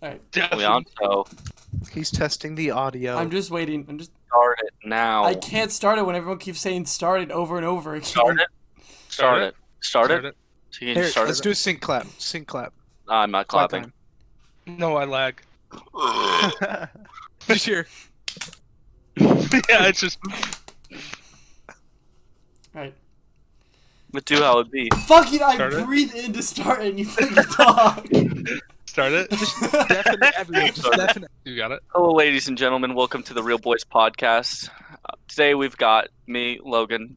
All right. Leonto, He's testing the audio. I'm just waiting. start it now. I can't start it when everyone keeps saying start it over and over again. Start it. Start it. Start it. So you can Here, just start let's it. do a sync clap. Sync clap. I'm not Clap clapping. No, I lag. time. Just here. Yeah, it's just. Right. But do how it be. Fucking, I Start it? breathe in to start and you fucking talk. Start it. Definitely everyone. Just definitely. You got it. Hello, ladies and gentlemen. Welcome to the Real Boys podcast. Today we've got me, Logan.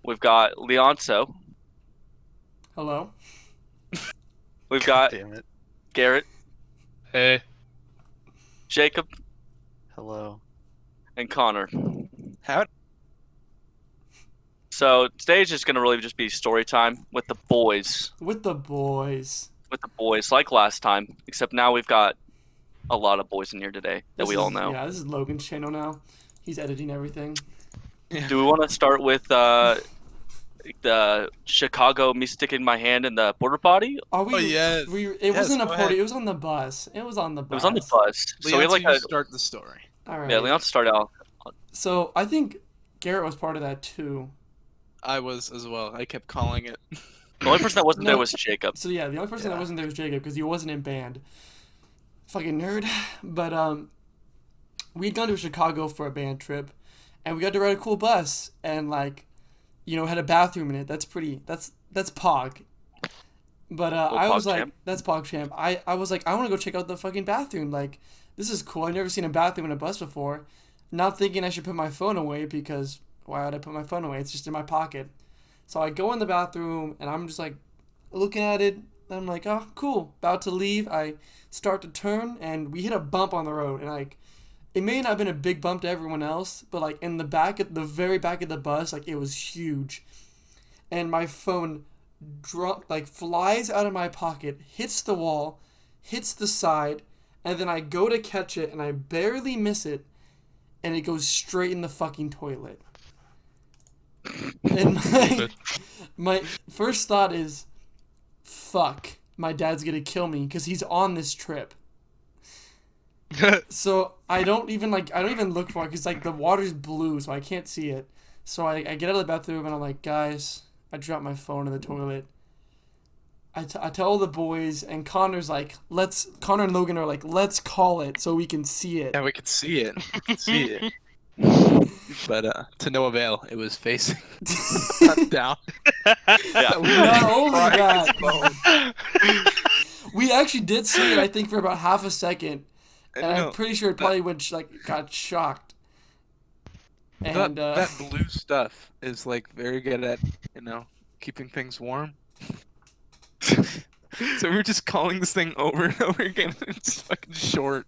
We've got Leonso. Hello. We've got Damn it. Garrett, Hey. Jacob, Hello. and Connor. How? So today's just gonna really just be story time with the boys. With the boys. Like last time, except now we've got a lot of boys in here today that we all know. Yeah, this is Logan's channel now. He's editing everything. Do we want to start with the Chicago, me sticking my hand in the porta potty? Are we? Oh, yes. It wasn't a go party. ahead. It was on the bus. It was on the bus. It was on the bus. So we had like you a start the story. All right. yeah. Leon start out. So I think Garrett was part of that too. I was as well. I kept calling it. The only person that wasn't No. there was Jacob. So yeah, the only person that Yeah. wasn't there was Jacob because he wasn't in band. Fucking nerd. But we'd gone to Chicago for a band trip, and we got to ride a cool bus, and like, had a bathroom in it. That's pretty. That's Pog. But I was like, PogChamp. that's PogChamp. I was like, I want to go check out the fucking bathroom. Like, this is cool. I've never seen a bathroom in a bus before. Not thinking I should put my phone away because why would I put my phone away? It's just in my pocket. So I go in the bathroom and I'm just like looking at it. And I'm like, oh, cool. About to leave. I start to turn and we hit a bump on the road. And like, it may not have been a big bump to everyone else, but like in the very back of the bus, like it was huge. And my phone flies out of my pocket, hits the wall, hits the side, and then I go to catch it and I barely miss it, and it goes straight in the fucking toilet. And my first thought is, fuck, my dad's gonna kill me because he's on this trip. So I don't even look for it because like the water's blue, so I can't see it. So I get out of the bathroom and I'm like, guys, I dropped my phone in the toilet. I tell the boys, and Connor's like, Connor and Logan are like, let's call it so we can see it. Yeah, we could see it. But to no avail. It was facing down. Yeah. Not only Crying that, his phone. we actually did see it, I think, for about half a second. And No, I'm pretty sure it probably got shocked. And that blue stuff is like very good at keeping things warm. So we were just calling this thing over and over again. It's fucking short.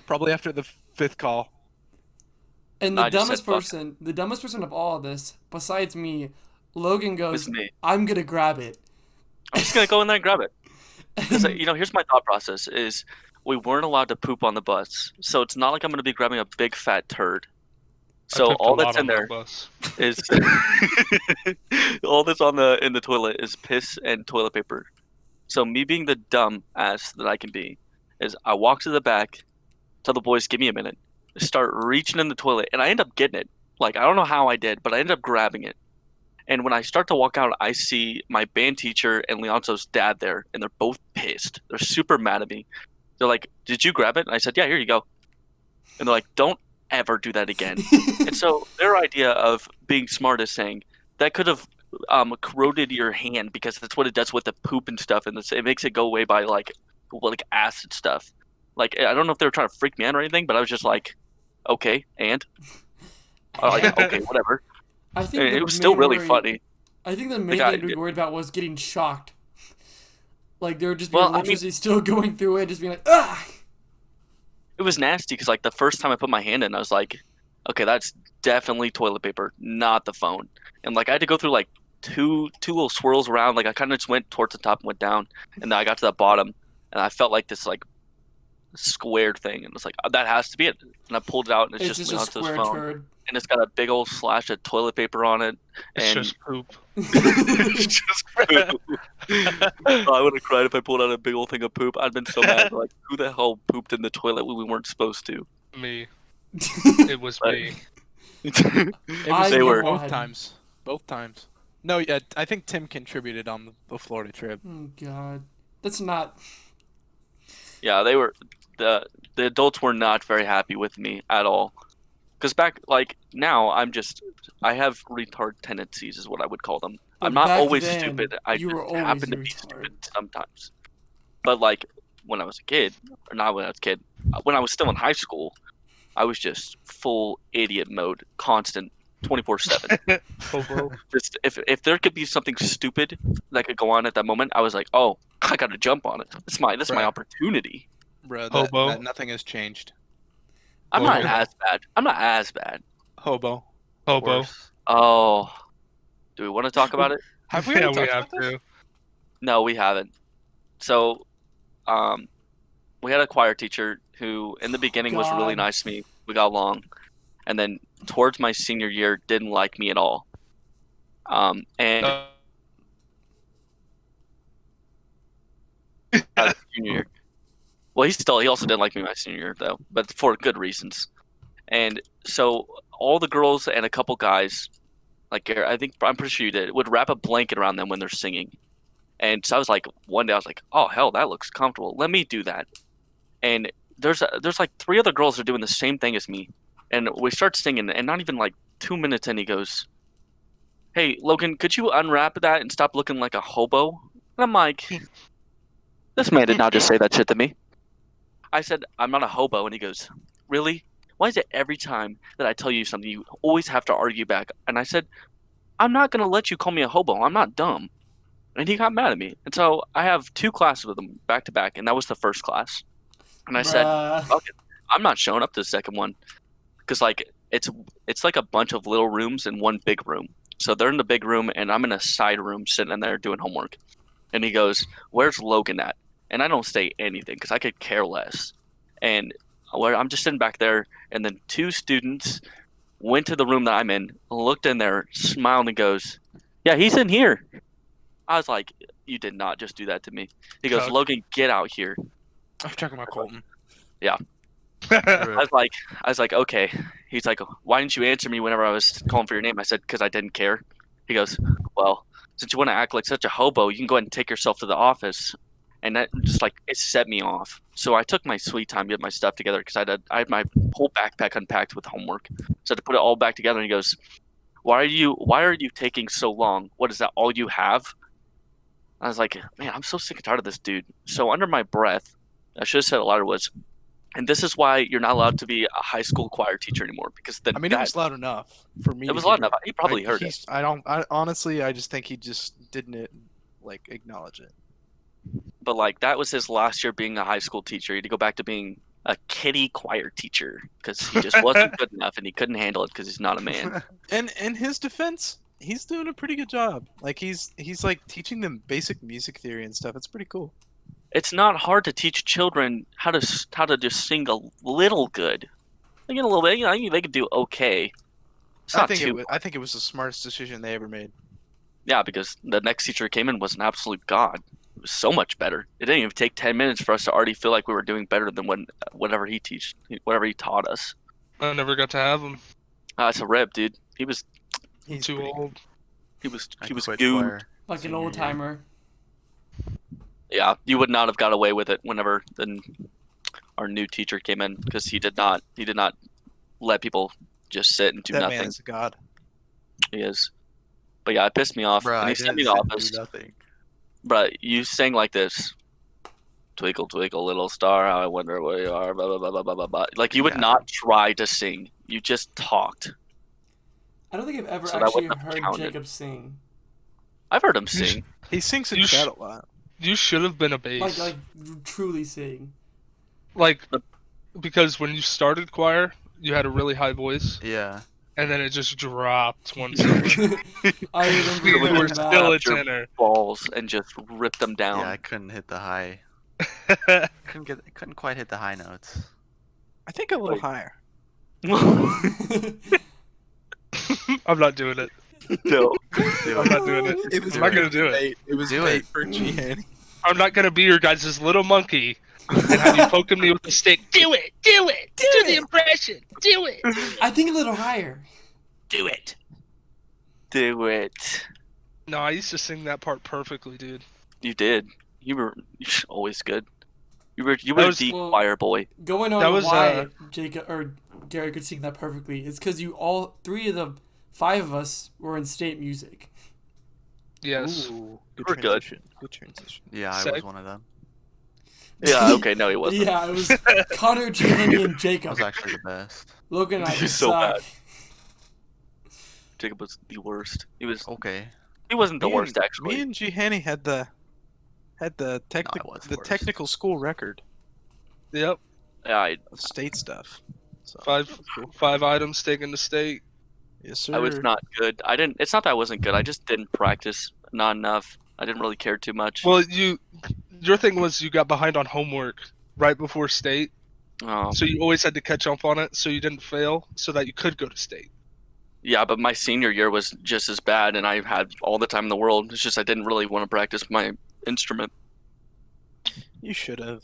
Probably after the fifth call. and I just said fuck. the dumbest person of all of this, besides me, Logan goes, It's me. I'm gonna grab it. I'm just gonna go in there and grab it. Because here's my thought process: is we weren't allowed to poop on the bus, so it's not like I'm gonna be grabbing a big fat turd. So all that's in there is all that's in the toilet is piss and toilet paper. So me being the dumb ass that I can be, is I walk to the back, tell the boys, give me a minute, start reaching in the toilet, and I end up getting it. Like I don't know how I did, but I ended up grabbing it. And when I start to walk out, I see my band teacher and Leonto's dad there, and they're both pissed. They're super mad at me. They're like, "Did you grab it?" And I said, "Yeah, here you go." And they're like, "Don't ever do that again." And so their idea of being smart is saying that could have corroded your hand because that's what it does with the poop and stuff, and it makes it go away by like acid stuff. Like I don't know if they were trying to freak me out or anything, but I was just like, okay, and okay, whatever. I think And it was still really funny. I think the main Like, thing to be worried about was getting shocked. Like there would just be Well, I electricity still going through it, just being like, ah. It was nasty because like the first time I put my hand in, I was like, okay, that's definitely toilet paper, not the phone. And like I had to go through like two little swirls around. Like I kind of just went towards the top and went down, and then I got to the bottom, and I felt like this like squared thing, and it's like that has to be it. And I pulled it out, and it's just a Leonto's square phone. turd. and it's got a big old slash of toilet paper on it. It's And just poop. it's just poop. I would have cried if I pulled out a big old thing of poop. I'd been so mad. Like, who the hell pooped in the toilet when we weren't supposed to? Me. It was But- me. It was They were- both times. Both times. No, yeah, I think Tim contributed on the Florida trip. Oh God, that's not. Yeah, they were the adults were not very happy with me at all. Because back like now I have retard tendencies is what I would call them. But I'm not back always then, stupid. I you were just always happen a to be retard. stupid sometimes. But like when I was a kid, or not when I was a kid, when I was still in high school, I was just full idiot mode, constant, 24/7. Hobo. Just if there could be something stupid that could go on at that moment, I was like, oh, I gotta jump on it. This is my Right. opportunity. Bro, Hobo. that nothing has changed. I'm not Hobo. as bad. I'm not as bad. Hobo. Hobo. Worse. Oh, do we want to talk about it? Have we Yeah, already we talked have about this? to. No, we haven't. So, we had a choir teacher who, in the beginning, was really God. nice to me. We got along, and then towards my senior year, didn't like me at all. And junior year. Well, he also didn't like me my senior year though, but for good reasons. And so all the girls and a couple guys, like I'm pretty sure you did, would wrap a blanket around them when they're singing. And so I was like, one day I was like, oh hell, that looks comfortable. Let me do that. And there's like three other girls that are doing the same thing as me, and we start singing, and not even like 2 minutes in, he goes, "Hey Logan, could you unwrap that and stop looking like a hobo?" And I'm like, this man did not just say that shit to me. I said, I'm not a hobo. And he goes, really? Why is it every time that I tell you something, you always have to argue back? And I said, I'm not going to let you call me a hobo. I'm not dumb. And he got mad at me. And so I have 2 classes with him back to back. And that was the first class. And I said, Bruh. fuck it. I'm not showing up to the second one. Because like, it's like a bunch of little rooms in one big room. So they're in the big room and I'm in a side room sitting in there doing homework. And he goes, where's Logan at? And I don't say anything because I could care less. And where I'm just sitting back there, and then 2 students went to the room that I'm in, looked in there, smiled, and goes, yeah, he's in here. I was like, you did not just do that to me. He goes, Chuck. Logan, get out here. I'm talking about Colton. I was like, okay. He's like, why didn't you answer me whenever I was calling for your name? I said, because I didn't care. He goes, well, since you want to act like such a hobo, you can go ahead and take yourself to the office. And that just like it set me off. So I took my sweet time to get my stuff together because I had my whole backpack unpacked with homework. So I had to put it all back together. And he goes, why are you taking so long? What is that? All you have? I was like, man, I'm so sick and tired of this dude. So under my breath, I should have said it louder, was, and this is why you're not allowed to be a high school choir teacher anymore, because I mean, it was loud enough for me. it to was loud hear. enough. He probably heard it. Honestly, I just think he just didn't like acknowledge it. But like that was his last year being a high school teacher. He had to go back to being a kiddie choir teacher because he just wasn't good enough and he couldn't handle it because he's not a man. And in his defense, he's doing a pretty good job. Like he's like teaching them basic music theory and stuff. It's pretty cool. It's not hard to teach children how to just sing a little good. They get a little bit. You know, I think they could do okay. It's not too. I think it was the smartest decision they ever made. Yeah, because the next teacher who came in was an absolute god. It was so much better. It didn't even take 10 minutes for us to already feel like we were doing better than whatever he taught us. I never got to have him. It's a rip, dude. He's Too old. he was I he was quit goo. choir Like an senior old year. timer. Yeah, you would not have got away with it whenever our new teacher came in because he did not let people just sit and do That nothing. man is a god. He is. But yeah, it pissed me off. Bruh, and I he sent didn't me to sit the and office. do nothing. But you sang like this. Twinkle, twinkle, little star, how I wonder where you are, blah, blah, blah, blah, blah, blah, blah. Like, you would Yeah. not try to sing. You just talked. I don't think I've ever So that actually wouldn't have heard counted. Jacob sing. I've heard him sing. He sings in You chat a lot. You should have been a bass. Like truly sing. Like, because when you started choir, you had a really high voice, Yeah. and then it just dropped once you I remember you doing were that. still a Your tenor. balls and just rip them down. Yeah, I couldn't hit the high. Couldn't quite hit the high notes. I think a little Wait. higher. I'm not doing it. No. Do I'm not doing it. It was I'm not gonna do it. bait. It was Do bait it. for G-Hanny. I'm not gonna be your guys' little monkey and have you poking me with a stick. Do it! Do it! Do the impression! Do it! I think a little higher. Do it. Do it. No, I used to sing that part perfectly, dude. You did. You were always good. You were That was- the well- choir boy. Going on That to was, why Jacob or Gary could sing that perfectly. It's because you all 3 of the 5 of us were in state music. Yes. Ooh, We're good. transition. Good transition. Yeah, I Seg? was one of them. Yeah. Okay. No, he wasn't. Yeah, it was Connor, Giovanni, and I Jacob. was actually the best. Logan and I He's just so suck. bad. Jacob was the worst. He was. Okay. He wasn't the worst actually. Me and G-Hanny had the was the the worst. technical school record Yep. Yeah, of state stuff. So, Five 5 items taken to state. yes, sir. I was not good. I didn't. It's not that I wasn't good. I just didn't practice. Not enough. I didn't really care too much. Well, your thing was you got behind on homework right before state, so you always had to catch up on it so you didn't fail, so that you could go to state. Yeah, but my senior year was just as bad, and I had all the time in the world. It's just I didn't really want to practice my instrument. You should have.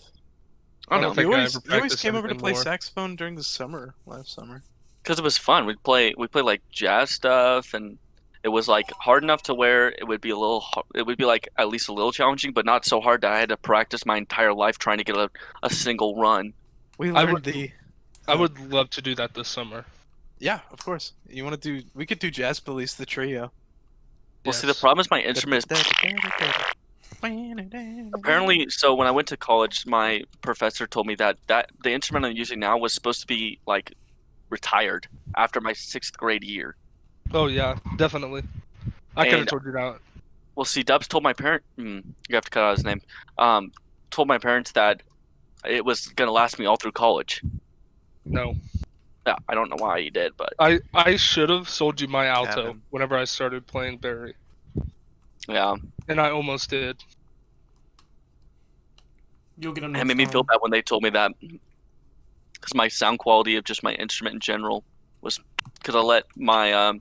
I I don't know, think You I always, ever you always practiced came over to anything play more. saxophone during the summer, last summer. Because it was fun. We play like jazz stuff, and it was like hard enough to where it would be it would be like at least a little challenging, but not so hard that I had to practice my entire life trying to get a single run. We I learned would- the. I would love to do that this summer. Yeah, of course. You want to do? We could do Jazz Police, the trio. Well, see, the Yes. problem is my instrument is apparently. So when I went to college, my professor told me that the instrument I'm using now was supposed to be like retired after my 6th grade year. Oh yeah, definitely. I could have And- told you that. Well, see, Dubs told my parent. You have to cut out his name. Told my parents that it was gonna last me all through college. No, Yeah, I don't know why he did, but I should have sold you my alto Happened. whenever I started playing Barry, yeah, and I almost did. You'll get them it next made me feel time. bad when they told me that because my sound quality of just my instrument in general was because I let my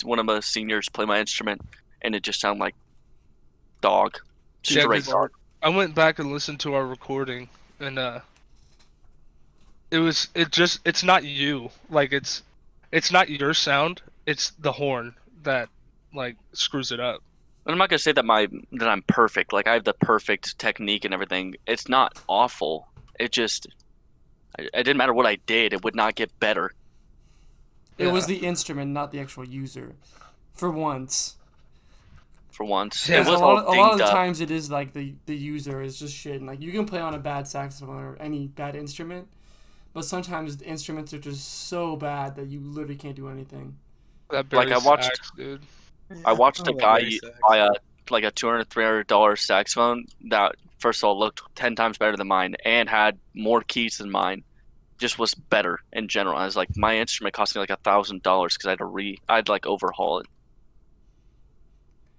one of my seniors play my instrument and it just sounded like dog, Yeah, straight 'cause dog. I went back and listened to our recording, and it's not you. Like it's not your sound. It's the horn that like screws it up. And I'm not gonna say that I'm perfect. Like I have the perfect technique and everything. It's not awful. It just it didn't matter what I did. It would not get better. It was Yeah. the instrument, not the actual user. For once. For once, Yeah, it was a all lot of dinged the up. times it is like the user is just shit. And, like you can play on a bad saxophone or any bad instrument, but sometimes the instruments are just so bad that you literally can't do anything. That Like, Barry I watched- sax, dude. I watched a Oh, guy very sax. buy like a $200, $300 saxophone that first of all looked 10 times better than mine and had more keys than mine. Just was better in general. I was like, my instrument cost me like $1,000 because I'd like overhaul it.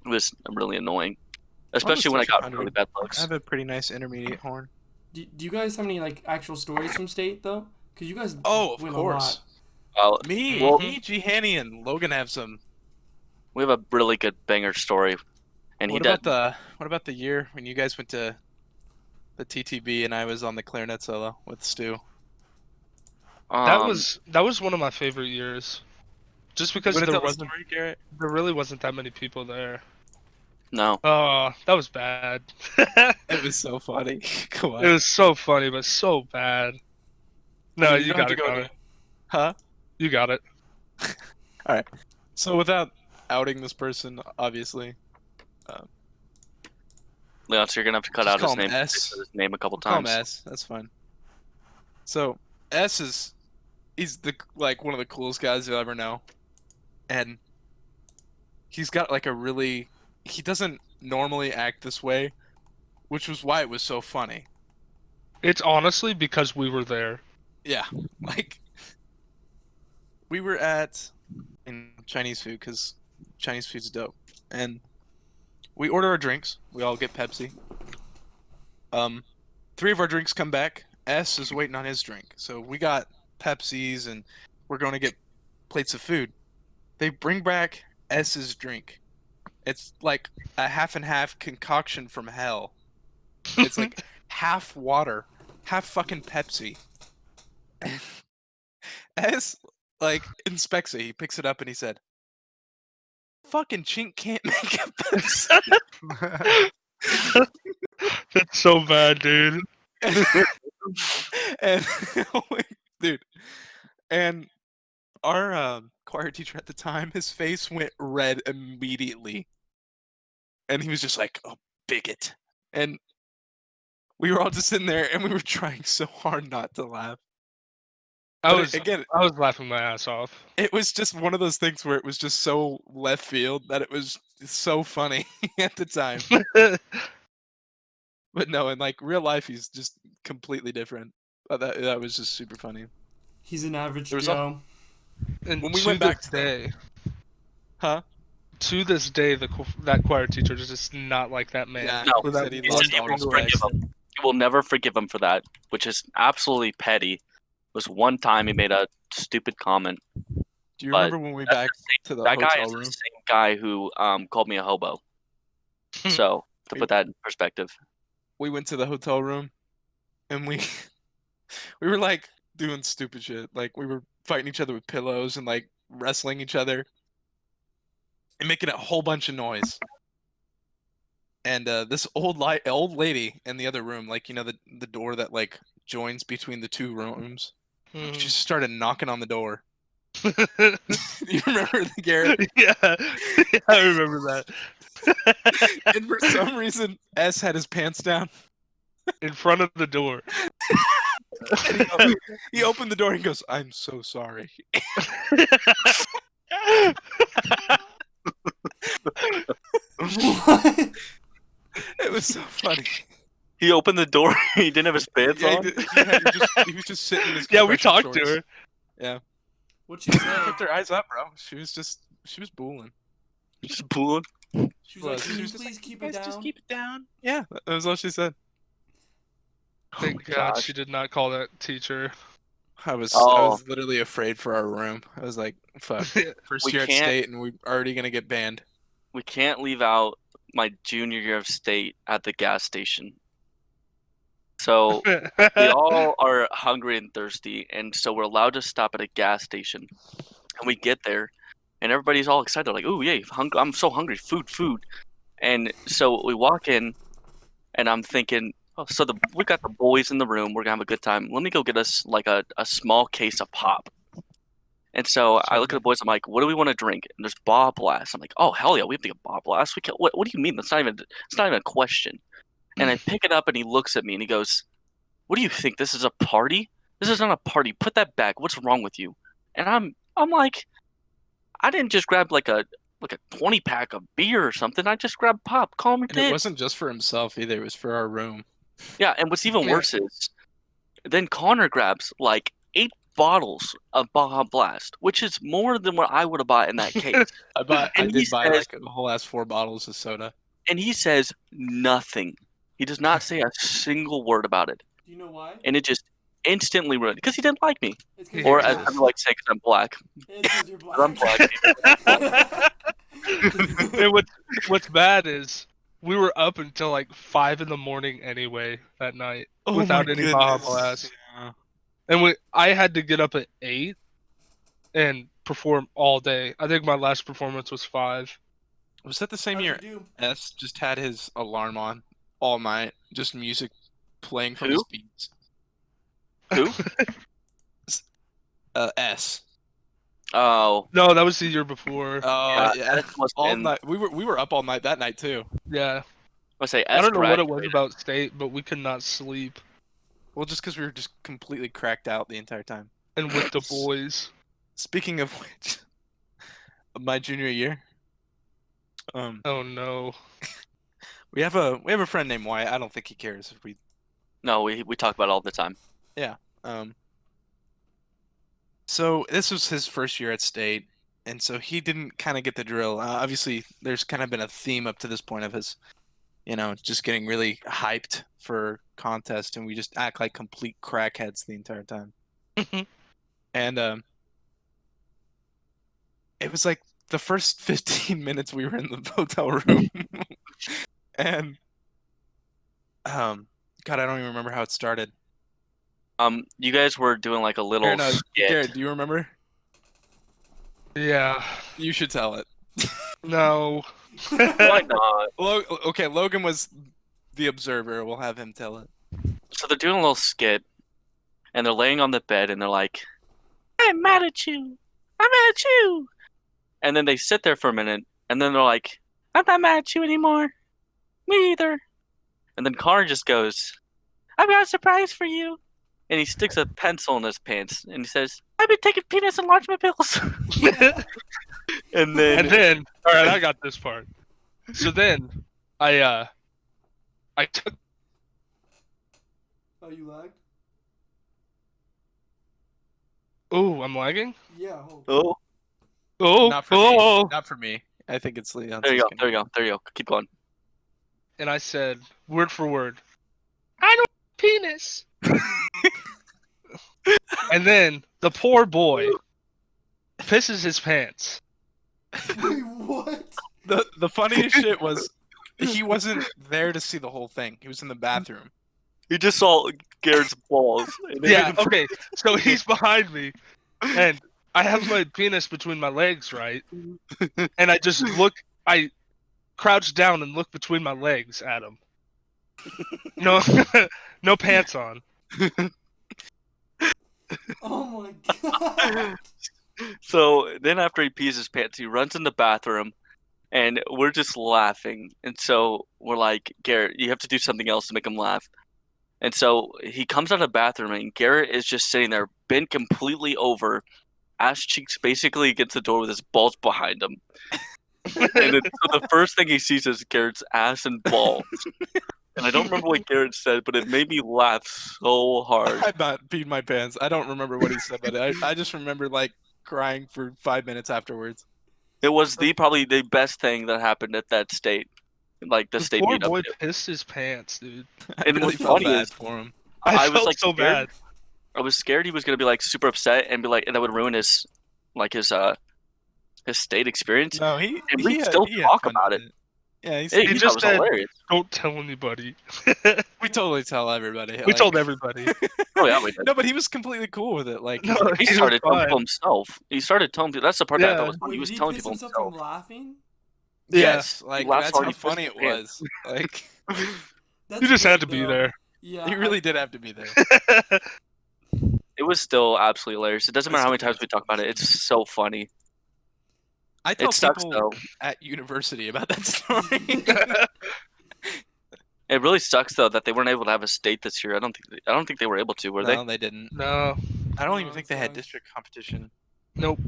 It was really annoying, especially when I got really bad I looks. have a pretty nice intermediate horn. Do you guys have any like actual stories from state though? Because you guys Oh, of win course. a lot. Well, Me, Well- me, G-Hanny, and Logan have some. we have a really good banger story, and What about the year when you guys went to the TTB and I was on the clarinet solo with Stu? That was one of my favorite years, just because You wanna there tell the wasn't story, Garrett? there really wasn't that many people there. no. Oh, that was bad. It was so funny. Come on. It was so funny, but so bad. No, you don't have got to it, go Connor. to- Huh? You got it. So without outing this person, obviously, Leon, so you're gonna have to cut Just out his call him name. S. Say his name a couple call him times. S. That's fine. So he's like one of the coolest guys you'll ever know, and he's got like he doesn't normally act this way, which was why it was so funny. It's honestly because we were there. Yeah, like we were in Chinese food because Chinese food's dope, and we order our drinks. We all get Pepsi. 3 of our drinks come back. S is waiting on his drink, so we got Pepsis, and we're going to get plates of food. They bring back S's drink. It's like a half and half concoction from hell. It's like half water, half fucking Pepsi. S like inspects it. He picks it up and he said, "Fucking chink can't make a Pepsi." That's so bad, dude. and dude, and our choir teacher at the time, his face went red immediately, and he was just like, "Oh, bigot," and we were all just sitting there, and we were trying so hard not to laugh. I But was laughing my ass off. it was just one of those things where it was just so left field that it was so funny at the time. But no, in like real life, he's just completely different. But that was just super funny. He's an average There was Joe. And When we to went back this to day, Huh? to this day, that choir teacher is just not like that man. Yeah, No, he With that said he He one said lost he all won't single forgive respect. him. He will never forgive him for that, which is absolutely petty. It was one time he made a stupid comment. Do you But remember when we that's back the to the That guy hotel is the room? same guy who called me a hobo. So to put that in perspective, We went to the hotel room, and we we were like doing stupid shit. Like we were fighting each other with pillows and like wrestling each other and making a whole bunch of noise. And this old lady in the other room, like the door that like joins between the two rooms, she just started knocking on the door. You remember the Garrett? Yeah, I remember that. And for some reason, S had his pants down. In front of the door. And he opened the door and goes, "I'm so sorry." What? It was so funny. he opened the door. He didn't have his pants Yeah, on. he was just sitting in his Yeah, we compression talked to shorts. her. Yeah. What'd she She say? kept her eyes up, bro. She was booling. Just pulling. She was like, She "Can you was just please like, keep "You it guys down?" just keep it down." Yeah, that was all she said. Thank my God gosh. she did not call that teacher. I was Oh. literally afraid for our room. I was like, fuck. First We year at can't- state and we're already gonna get banned. We can't leave out my junior year of state at the gas station. So we all are hungry and thirsty, and so we're allowed to stop at a gas station. And we get there, and everybody's all excited, like, "Oh, yay, I'm so hungry, food." And so we walk in, and I'm thinking, oh, so we got the boys in the room. We're gonna have a good time. Let me go get us like a small case of pop. And so I look at the boys. I'm like, "What do we want to drink?" And there's Bois Blast. I'm like, "Oh hell yeah, we have to get Bois Blast. We can. What do you mean? It's not even a question." And I pick it up, and he looks at me, and he goes, "What do you think? This is a party? This is not a party. Put that back. What's wrong with you?" And I'm like, I didn't just grab like a 20 pack of beer or something. I just grabbed pop. Call me And it dick. wasn't just for himself either, it was for our room. Yeah, and what's even Yeah. worse is then Connor grabs like 8 bottles of Baja Blast, which is more than what I would have bought in that case. I And he did buy says- like a whole ass 4 bottles of soda. And he says nothing. He does not say a single word about it. Do you know why? And it just instantly ruined because he didn't like me. It's 'cause Or you're as black. I like to say, because I'm black. It's 'cause you're black. I'm black. And what's bad is we were up until like 5 in the morning anyway that night without any Baja Blast. Yeah. And I had to get up at 8 and perform all day. I think my last performance was 5. Was that the same How'd year you do? S just had his alarm on all night, just music playing from Who? his beats? Who? S. Oh, No, that was the year before. Yeah. S must All have been. night. We were up all night that night too. Yeah. I say I S don't know what it was graduated. about state, but we could not sleep. Well, just because we were just completely cracked out the entire time. And with the boys. Speaking of which, my junior year, Oh no. we have a friend named Wyatt. I don't think he cares if we. No, we talk about it all the time. So this was his first year at state, and so he didn't kind of get the drill. Obviously, there's kind of been a theme up to this point of his, just getting really hyped for contest, and we just act like complete crackheads the entire time. And it was like the first 15 minutes we were in the hotel room, and God, I don't even remember how it started. You guys were doing like a little Garrett, no, skit. Garrett, do you remember? Yeah. You should tell it. No. Why not? Okay, Logan was the observer. We'll have him tell it. So they're doing a little skit, and they're laying on the bed, and they're like, "I'm mad at you. I'm mad at you." And then they sit there for a minute, and then they're like, "I'm not mad at you anymore. Me either." And then Connor just goes, "I've got a surprise for you." And he sticks a pencil in his pants, and he says, "I've been taking penis enlargement pills." And then, all right, I got this part. So then, I took. Oh, you lagged? Oh, I'm lagging. Yeah. oh, Oh, Not for oh. me. Not for me. I think it's Leon. there you go, there you go, there you go. Keep going. And I said, word for word, I don't have penis. And then the poor boy pisses his pants. Wait, what? The funniest shit was he wasn't there to see the whole thing. He was in the bathroom. You just saw Garrett's balls. And it Yeah, made him- okay. So he's behind me, and I have my penis between my legs, right? And I just I crouch down and look between my legs at him. No, no pants on. Oh my god. So then after he pees his pants, he runs in the bathroom, and we're just laughing. And so we're like, "Garrett, you have to do something else to make him laugh." And so he comes out of the bathroom, and Garrett is just sitting there, bent completely over, ass cheeks basically against the door with his balls behind him. And so the first thing he sees is Garrett's ass and balls. And I don't remember what Garrett said, but it made me laugh so hard. I about peed my pants. I don't remember what he said, but I just remember like crying for 5 minutes afterwards. It was probably the best thing that happened at that state, like the state poor meetup. boy pissed his pants, dude. I And really what's felt funny bad is- for him. I was felt like so scared. bad. I was scared he was gonna be like super upset and be like, and that would ruin his state experience. No, And we still had talk fun about with it. Yeah, He He thought just it was said- hilarious. Don't tell anybody. we totally tell everybody. We like- told everybody. Oh yeah, we did. No, but he was completely cool with it. Like, No, he's like, He was started telling fine. people himself. He started telling people. That's the part that I Yeah. thought was funny. Wait, He was did he telling piss people himself himself. from laughing? Yeah. yes, like Laughs that's hard, how he pisses funny his it pants. was. Like, That's You just had to good, be though. there. Yeah. he really did have to be there. It was still absolutely hilarious. It doesn't matter how many times we talk about it. It's so funny. I tell It sucks people though. at university about that story. It really sucks though that they weren't able to have a state this year. I don't think they were able to. Were they? No, they didn't. No, I don't No, even think it they had sucks. district competition. nope.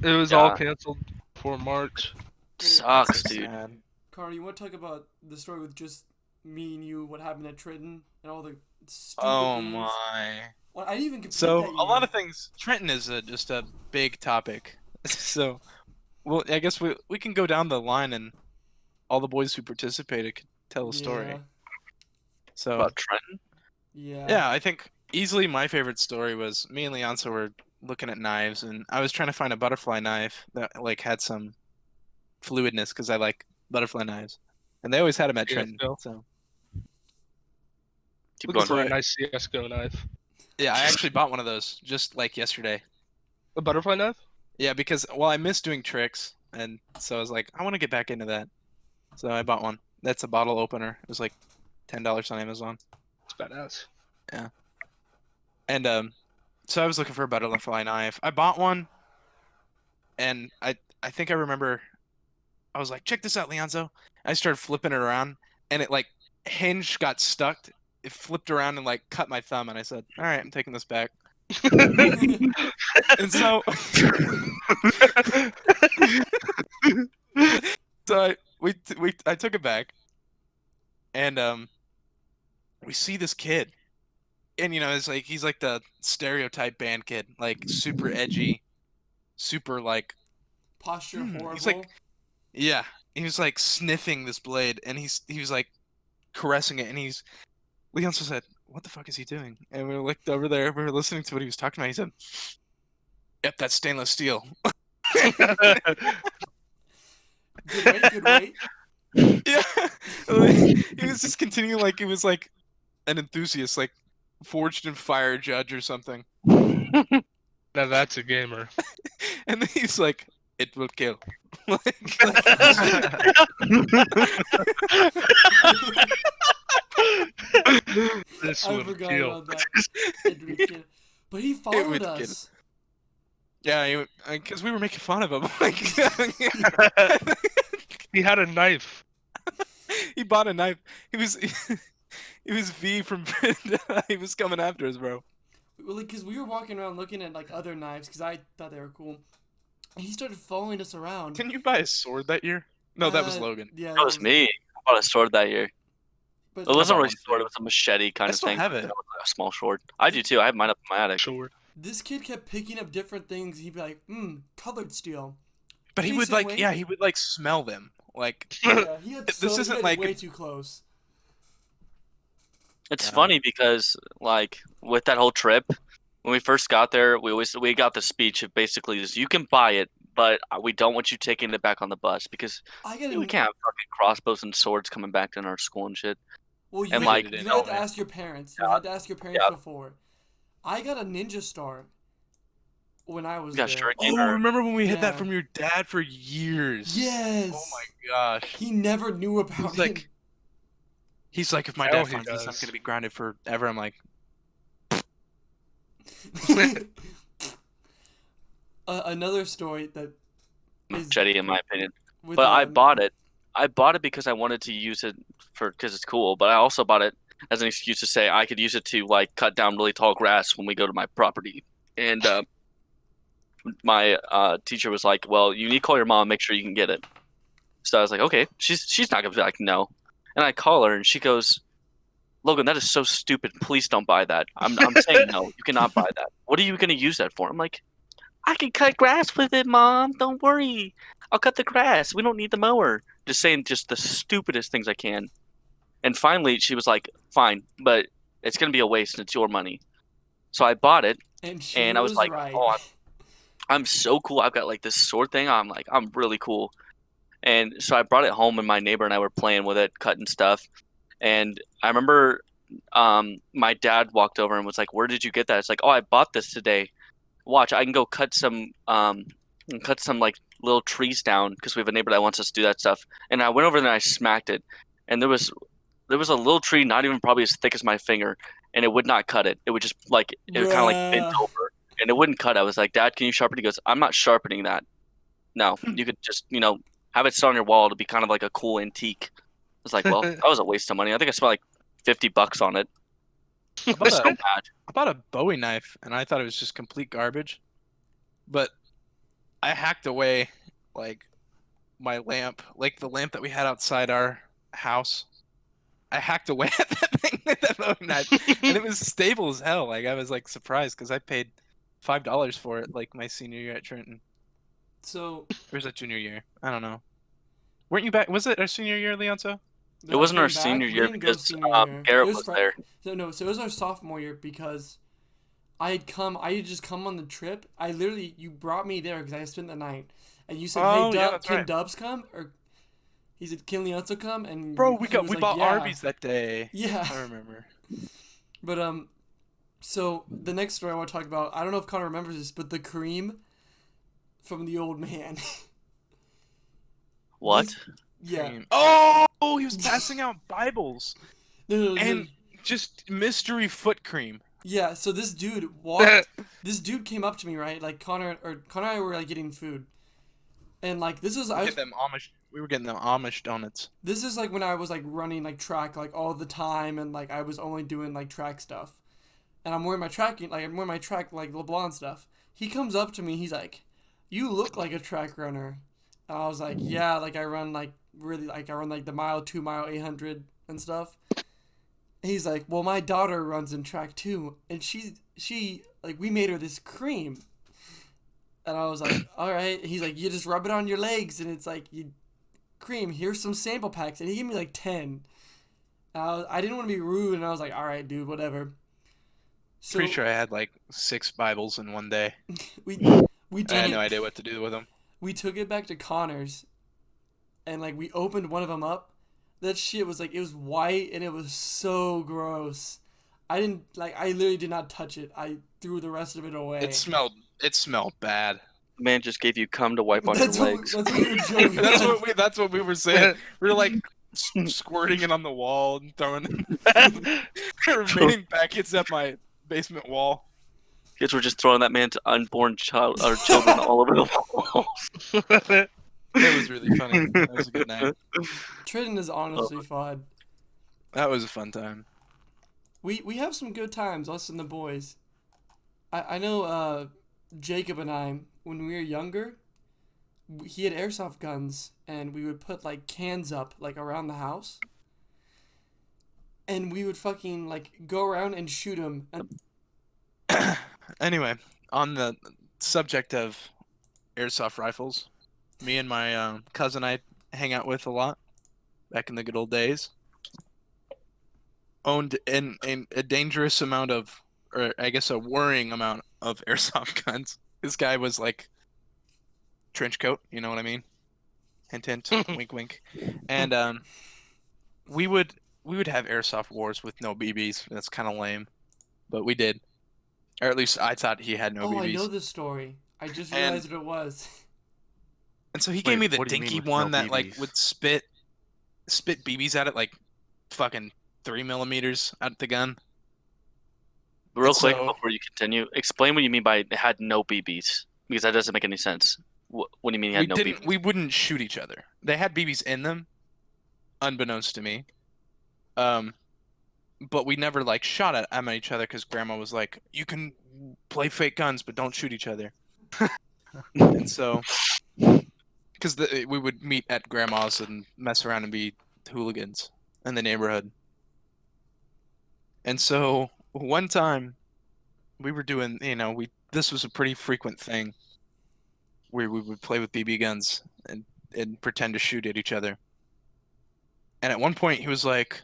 It was all Yeah. canceled for March. Sucks, That's so dude. sad. Carter, you want to talk about the story with just me and you, what happened at Trenton, and all the stupid Oh games? my. Well, I didn't even complete So that a lot year. of things. Trenton is just a big topic. So, well, I guess we can go down the line and all the boys who participated could tell a story. Yeah. So About Trenton. yeah, I think easily my favorite story was me and Leonso were looking at knives, and I was trying to find a butterfly knife that like had some fluidness because I like butterfly knives, and they always had them at Yeah, Trenton. Phil. So Keep Looking going. for a Right. nice CS:GO knife. yeah, I actually bought one of those just like yesterday. A butterfly knife? Yeah, because well, I miss doing tricks, and so I was like, I want to get back into that. So I bought one. That's a bottle opener. It was like $10 on Amazon. It's badass. And so I was looking for a butterfly knife. I bought one, and I think I remember, I was like, check this out, Leonzo. I started flipping it around, and it like hinge got stuck. It flipped around and like cut my thumb, and I said, all right, I'm taking this back. And so, I took it back, and we see this kid, and it's like he's like the stereotype band kid, like super edgy, super like Posture horrible. he's like yeah. He was like sniffing this blade, and he was like caressing it, and Leon said, "What the fuck is he doing?" And we looked over there. We were listening to what he was talking about. He said, "Yep, that's stainless steel." Good wait. Yeah, he was just continuing like it was like an enthusiast, like forged in fire judge or something. Now that's a gamer. And then he's like, "It will kill." like, This I would forgot kill. about that. It would kill. But he followed would kill. us. yeah, because we were making fun of him. Like, He had a knife. he bought a knife. He was V from. He was coming after us, bro. Well, because we were walking around looking at like other knives because I thought they were cool. And he started following us around. Didn't you buy a sword that year? No, that was Logan. Yeah, That was me. I bought a sword that year. But It wasn't bought really one a sword. too. It was a machete kind I of still thing. have it. That was a small sword. I do too. I have mine up in my attic. Sword. this kid kept picking up different things. He'd be like, colored steel. But he would Jason like, Wade? yeah, he would like smell them. Like, Yeah, he had This he isn't had like way a- too close. It's Yeah. funny because like with that whole trip, when we first got there, we got the speech of basically just you can buy it, but we don't want you taking it back on the bus because I got we can't have fucking crossbows and swords coming back in our school and shit. Well, you And, had, like, you no had to way. ask your parents. You had to ask your parents Yeah. before. I got a ninja star when I was You got there. shuriken oh, or remember when we hid that Yeah. from your dad for years? Yes. Oh my gosh. He never knew about He's it. like, if my Now dad he finds this, I'm does. gonna be grounded forever. I'm like, Another story that is machete, in my opinion. with But I bought it. I bought it because I wanted to use it because it's cool. But I also bought it as an excuse to say I could use it to like cut down really tall grass when we go to my property. And my teacher was like, "Well, you need to call your mom, make sure you can get it." So I was like, "Okay." She's not gonna be like no. And I call her, and she goes, "Logan, that is so stupid. Please don't buy that. I'm saying no. You cannot buy that. What are you gonna use that for?" I'm like, "I can cut grass with it, Mom. Don't worry. I'll cut the grass. We don't need the mower." Just saying just the stupidest things I can. And finally, she was like, "Fine, but it's gonna be a waste, and it's your money." So I bought it, and she and I was like, right. "Oh, I'm so cool. I've got like this sword thing. I'm like, I'm really cool." And so I brought it home, and my neighbor and I were playing with it, cutting stuff. And I remember my dad walked over and was like, "Where did you get that?" It's like, "Oh, I bought this today. Watch, I can go cut some like little trees down because we have a neighbor that wants us to do that stuff." And I went over there and I smacked it, and there was a little tree not even probably as thick as my finger, and it would not cut it. It would just like it would kind of like bent Bruh. over, and it wouldn't cut. I was like, "Dad, can you sharpen it?" He goes, "I'm not sharpening that. No, you could just have it sit on your wall to be kind of like a cool antique." I was like, "Well, that was a waste of money. I think I spent like $50 on it." I I bought was so a, mad. I bought a Bowie knife, and I thought it was just complete garbage. But I hacked away like my lamp, like the lamp that we had outside our house. I hacked away at that thing with that Bowie knife, and it was stable as hell. Like I was like surprised because I paid $5 for it, like my senior year at Trenton. So Or was that junior year? I don't know. Weren't you back? Was it our senior year, Leonzo? It wasn't our came back, senior we year didn't go because senior year. Garrett It was fr- there. So it was our sophomore year because I had just come on the trip. You brought me there because I spent the night, and you said, Oh, "Hey, yeah, that's can right. Dubs come?" Or he said, "Can Leonzo come?" And Bro, he was we like, bought "Yeah." Arby's that day. Yeah, I remember. but so the next story I want to talk about, I don't know if Connor remembers this, but the cream from the old man. What? This- yeah. Cream. Oh, he was passing out Bibles No, and just mystery foot cream. yeah, so this dude walked. This dude came up to me, right? Like Connor and I were like getting food, and like this is We were getting them Amish donuts. this is like when I was like running like track like all the time, and like I was only doing like track stuff, and I'm wearing my track like LeBlanc stuff. He comes up to me, he's like, "You look like a track runner," and I was like, "Yeah, like I run like really like I run like the mile, 2 mile, 800 and stuff." He's like, "Well, my daughter runs in track too, and she like we made her this cream." And I was like, "All right." He's like, "You just rub it on your legs, and it's like you cream. Here's some sample packs." And he gave me like 10. And I didn't want to be rude, and I was like, "All right, dude, whatever." So Pretty sure I had like 6 Bibles in one day. we I had no didn't idea what to do with them. We took it back to Connor's, and like we opened one of them up. That shit was like it was white and it was so gross. I didn't like. I literally did not touch it. I threw the rest of it away. It smelled bad. The man just gave you cum to wipe on your legs. That's what we were joking. That's what we were saying. We were like squirting it on the wall and throwing the remaining packets at my basement wall. Kids were just throwing that man's unborn child or children all over the walls. It was really funny. It was a good night. Trading is honestly fun. That was a fun time. We have some good times, us and the boys. I know Jacob and I, when we were younger, he had airsoft guns, and we would put like cans up like around the house, and we would fucking like go around and shoot them. Anyway, on the subject of airsoft rifles, me and my cousin I hang out with a lot back in the good old days owned a dangerous amount of, or I guess a worrying amount of airsoft guns. This guy was like trench coat, you know what I mean? Hint, hint, wink, wink. And we would have airsoft wars with no BBs. That's kind of lame, but we did, or at least I thought he had no BBs. I know this story. I just realized what it was. And so he gave me the what do you mean dinky with one no that like BBs? would spit BBs at it like fucking 3 millimeters at the gun. Real quick So- before you continue, explain what you mean by it had no BBs, because that doesn't make any sense. What do you mean it had no BBs? We wouldn't shoot each other. They had BBs in them, unbeknownst to me. But we never like shot at each other because Grandma was like, "You can play fake guns, but don't shoot each other." And so, because we would meet at Grandma's and mess around and be hooligans in the neighborhood. And so one time, we were doing, this was a pretty frequent thing where we would play with BB guns and pretend to shoot at each other. And at one point, he was like,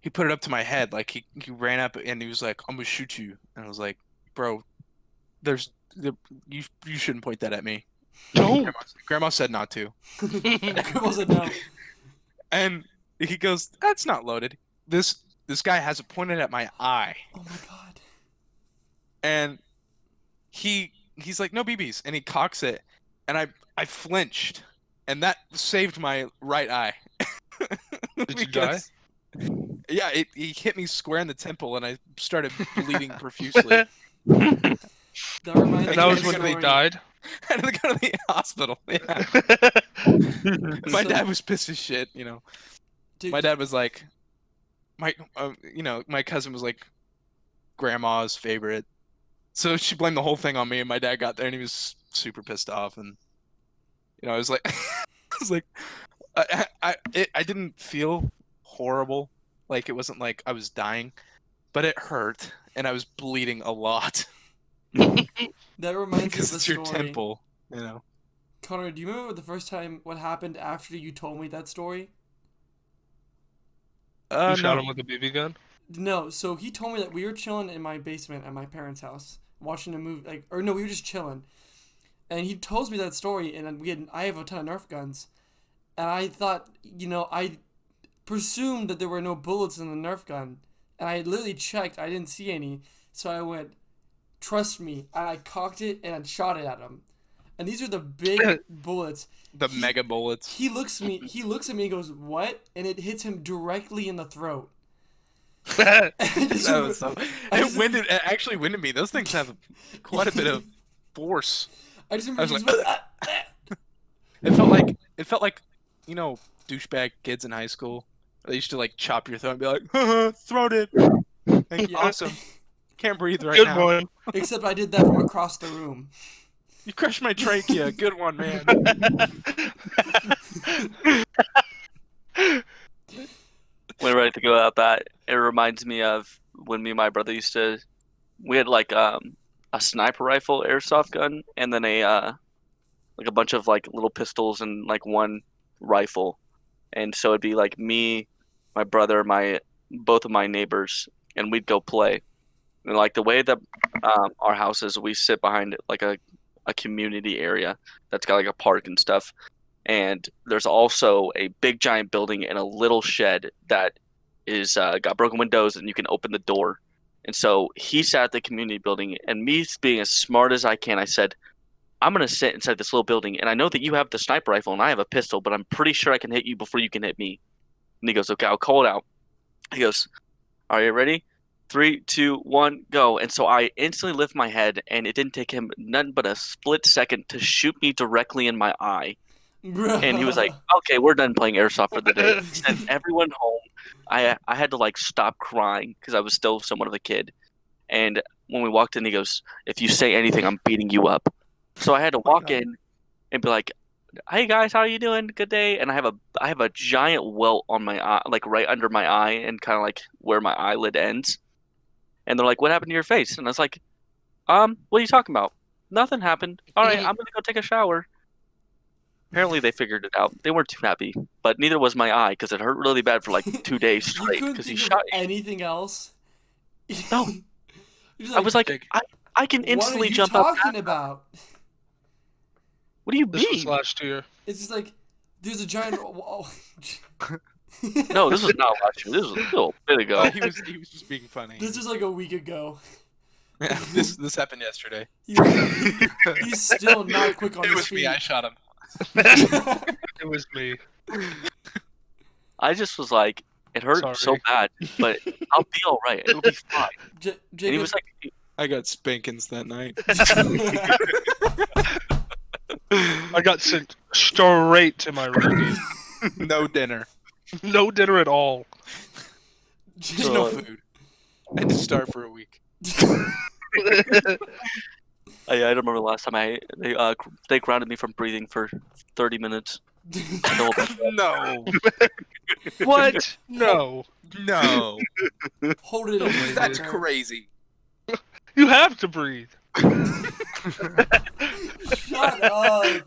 he put it up to my head, like he ran up and he was like, "I'm gonna shoot you," and I was like, "Bro, you shouldn't point that at me." No. Grandma said not to. Grandma said no. And he goes, "That's not loaded. This guy has it pointed at my eye." Oh my god. And he's like, "No BBs," and he cocks it, and I flinched, and that saved my right eye. Did you die? Yeah, he hit me square in the temple, and I started bleeding profusely. That reminds And me that of was a when they story. died. I had to go to the hospital. Yeah. My So- dad was pissed as shit. Dude, My dad was like, my cousin was like, Grandma's favorite. So she blamed the whole thing on me, and my dad got there, and he was super pissed off, and I was like, I was like, I didn't feel horrible, like it wasn't like I was dying, but it hurt, and I was bleeding a lot that reminds me because of a it's story. your temple, Connor, do you remember the first time what happened after you told me that story? You shot No. him with a BB gun? No, so he told me that we were chilling in my basement at my parents' house, watching a movie, we were just chilling. And he tells me that story, and I have a ton of Nerf guns. And I thought, I presumed that there were no bullets in the Nerf gun. And I literally checked, I didn't see any. So I went, "Trust me," and I cocked it and I shot it at him. And these are the big bullets. The mega bullets. He looks at me and goes, "What?" And it hits him directly in the throat. That was it actually winded me. Those things have quite a bit of force. I just I remember was he just like, went, It felt like douchebag kids in high school. They used to like chop your throat and be like, "Haha, throated." Like, Yeah. awesome. Can't breathe right Good now. one. Except I did that from across the room. You crushed my trachea. Good one, man. Whenever I think about that, it reminds me of when me and my brother we had like a sniper rifle airsoft gun, and then a bunch of like little pistols and like one rifle. And so it'd be like me, my brother, both of my neighbors, and we'd go play. And like the way that our house is, we sit behind like a a community area that's got like a park and stuff. And there's also a big giant building and a little shed that is got broken windows and you can open the door. And so he sat at the community building, and me being as smart as I can, I said, I'm gonna sit inside this little building, and I know that you have the sniper rifle and I have a pistol, but I'm pretty sure I can hit you before you can hit me. And he goes, okay, I'll call it out. He goes, are you ready? 3, 2, 1, go. And so I instantly lift my head, and it didn't take him nothing but a split second to shoot me directly in my eye. And he was like, okay, we're done playing airsoft for the day. He sent everyone home. I had to like stop crying because I was still somewhat of a kid. And when we walked in, he goes, if you say anything, I'm beating you up. So I had to walk in and be like, hey guys, how are you doing? Good day. And I have a giant welt on my eye, like right under my eye and kind of like where my eyelid ends. And they're like, what happened to your face? And I was like, what are you talking about? Nothing happened. All right, I'm gonna go take a shower. Apparently they figured it out. They weren't too happy, but neither was my eye because it hurt really bad for like 2 days You straight couldn't because he think shot of me. anything else. No. You're just I was like, I can instantly jump what are up. you talking about? What do you This was mean? last year. It's just like there's a giant. No, this was not last year. This was a little bit ago. He was just being funny. This is like a week ago. Yeah, this happened yesterday. He's still not quick on It his was feet. me. I shot him. It was me. I just was like, it hurt so Sorry. bad, but I'll be all right. It'll be fine. And he Jacob, was like, I got spankings that night. I got sent straight to my room. No dinner. No dinner at all. Just no food. I had to starve for a week. I don't remember the last time they grounded me from breathing for 30 minutes. No. What? No. No. Hold it in. That's there. crazy. You have to breathe. Shut up.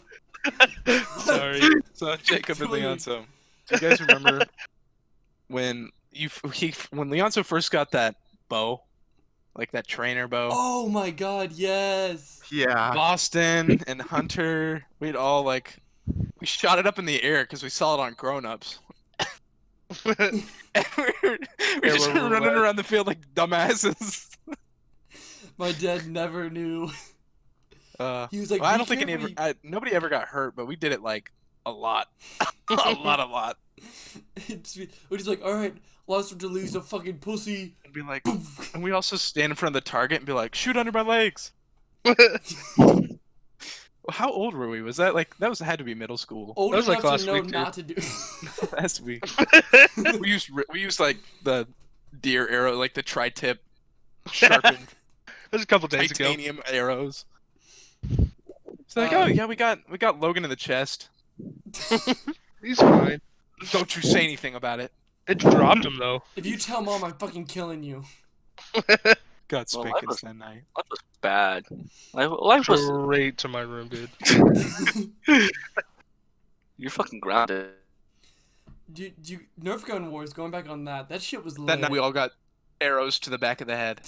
Sorry. So Jacob and Leonso, do you guys remember when when Leonso first got that bow, like that trainer bow? Oh my God! Yes. Yeah. Boston and Hunter, we shot it up in the air because we saw it on Grown Ups. And we were just running around the field like dumbasses. My dad never knew. He was like, well, I "Be don't think careful, nobody ever got hurt, but we did it like a lot, a lot. We're just like, all right, lost him to lose a fucking pussy. And be like, and we also stand in front of the target and be like, shoot under my legs. How old were we? Was that had to be middle school? Old That was, enough like, last to know week, dude. not to do. Last week. we used like the deer arrow, like the tri-tip sharpened It was a couple days ago. titanium arrows. It's like, oh yeah, we got Logan in the chest. He's fine. Don't you say anything about it. It dropped him though. If you tell mom, I'm fucking killing you. Got Well, spankings that night. Life was bad. Life was. Straight to my room, dude. You're fucking grounded. Dude, Nerf gun wars. Going back on that. That shit was lit. That night we all got arrows to the back of the head.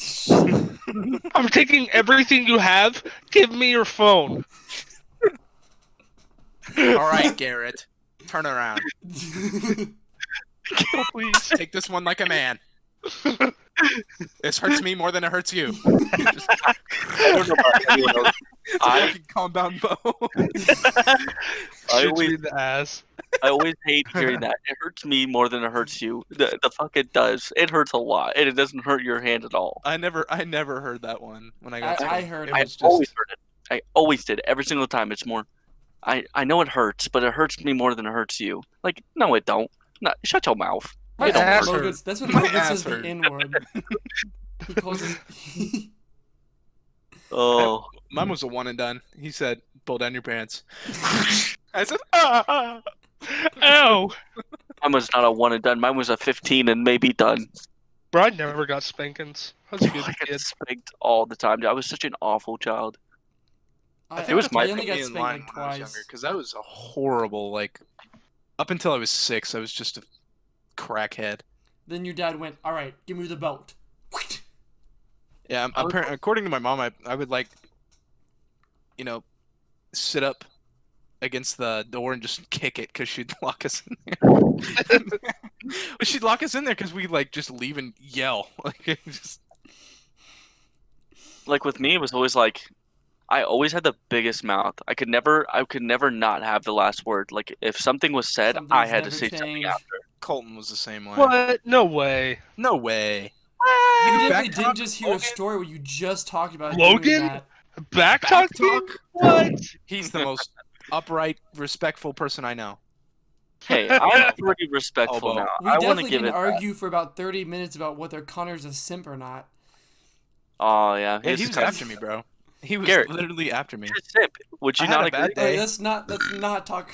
I'm taking everything you have. Give me your phone. All right, Garrett, turn around. Oh, please. Take this one like a man. This hurts me more than it hurts you. I don't know about anyone else. It's a fucking compound bow. I Shoots always- me in the ass. I always hate hearing that. It hurts me more than it hurts you. The fuck it does. It hurts a lot, and it doesn't hurt your hand at all. I never heard that one when I got. I spanked. heard it. it. I Was always just heard it. I always did. Every single time. It's more. I know it hurts, but it hurts me more than it hurts you. Like, no, it don't. No, shut your mouth. My It don't ass hurt. hurts. That's when My Logan ass says the hurt. N-word. He calls it. Oh, mine was a one and done. He said, "Pull down your pants." I said, "Ah." Ow! mine was not a one and done. Mine was a 15 and maybe done. Bro, I never got spankings. I was a good I got kid. spanked all the time. Dude. I was such an awful child. I was my I only got Me in spanked line like when I was twice. younger, because I was a horrible up until I was 6, I was just a crackhead. Then your dad went, all right, give me the belt. Yeah, according to my mom, I would sit up against the door and just kick it because she'd lock us in there. But she'd lock us in there because we like just leave and yell. Like just Like with me, it was always like I always had the biggest mouth. I could never not have the last word. Like if something was said, Some I things had to never say something change. after. Colton was the same way. What? No way. No way. You You definitely back didn't talk, just hear a Logan? story where you just talked about Logan? doing that. Back Back talking? talk? What? He's the most upright, respectful person I know. Hey, I'm pretty respectful Elbow. now. We I want to definitely give didn't it. argue for about 30 minutes about whether Connor's a simp or not. Oh yeah, Yeah, he was kind of after me, bro. He was Garrett. literally after me. a simp. Would you I had not a agree? bad day. Hey, let's not talk.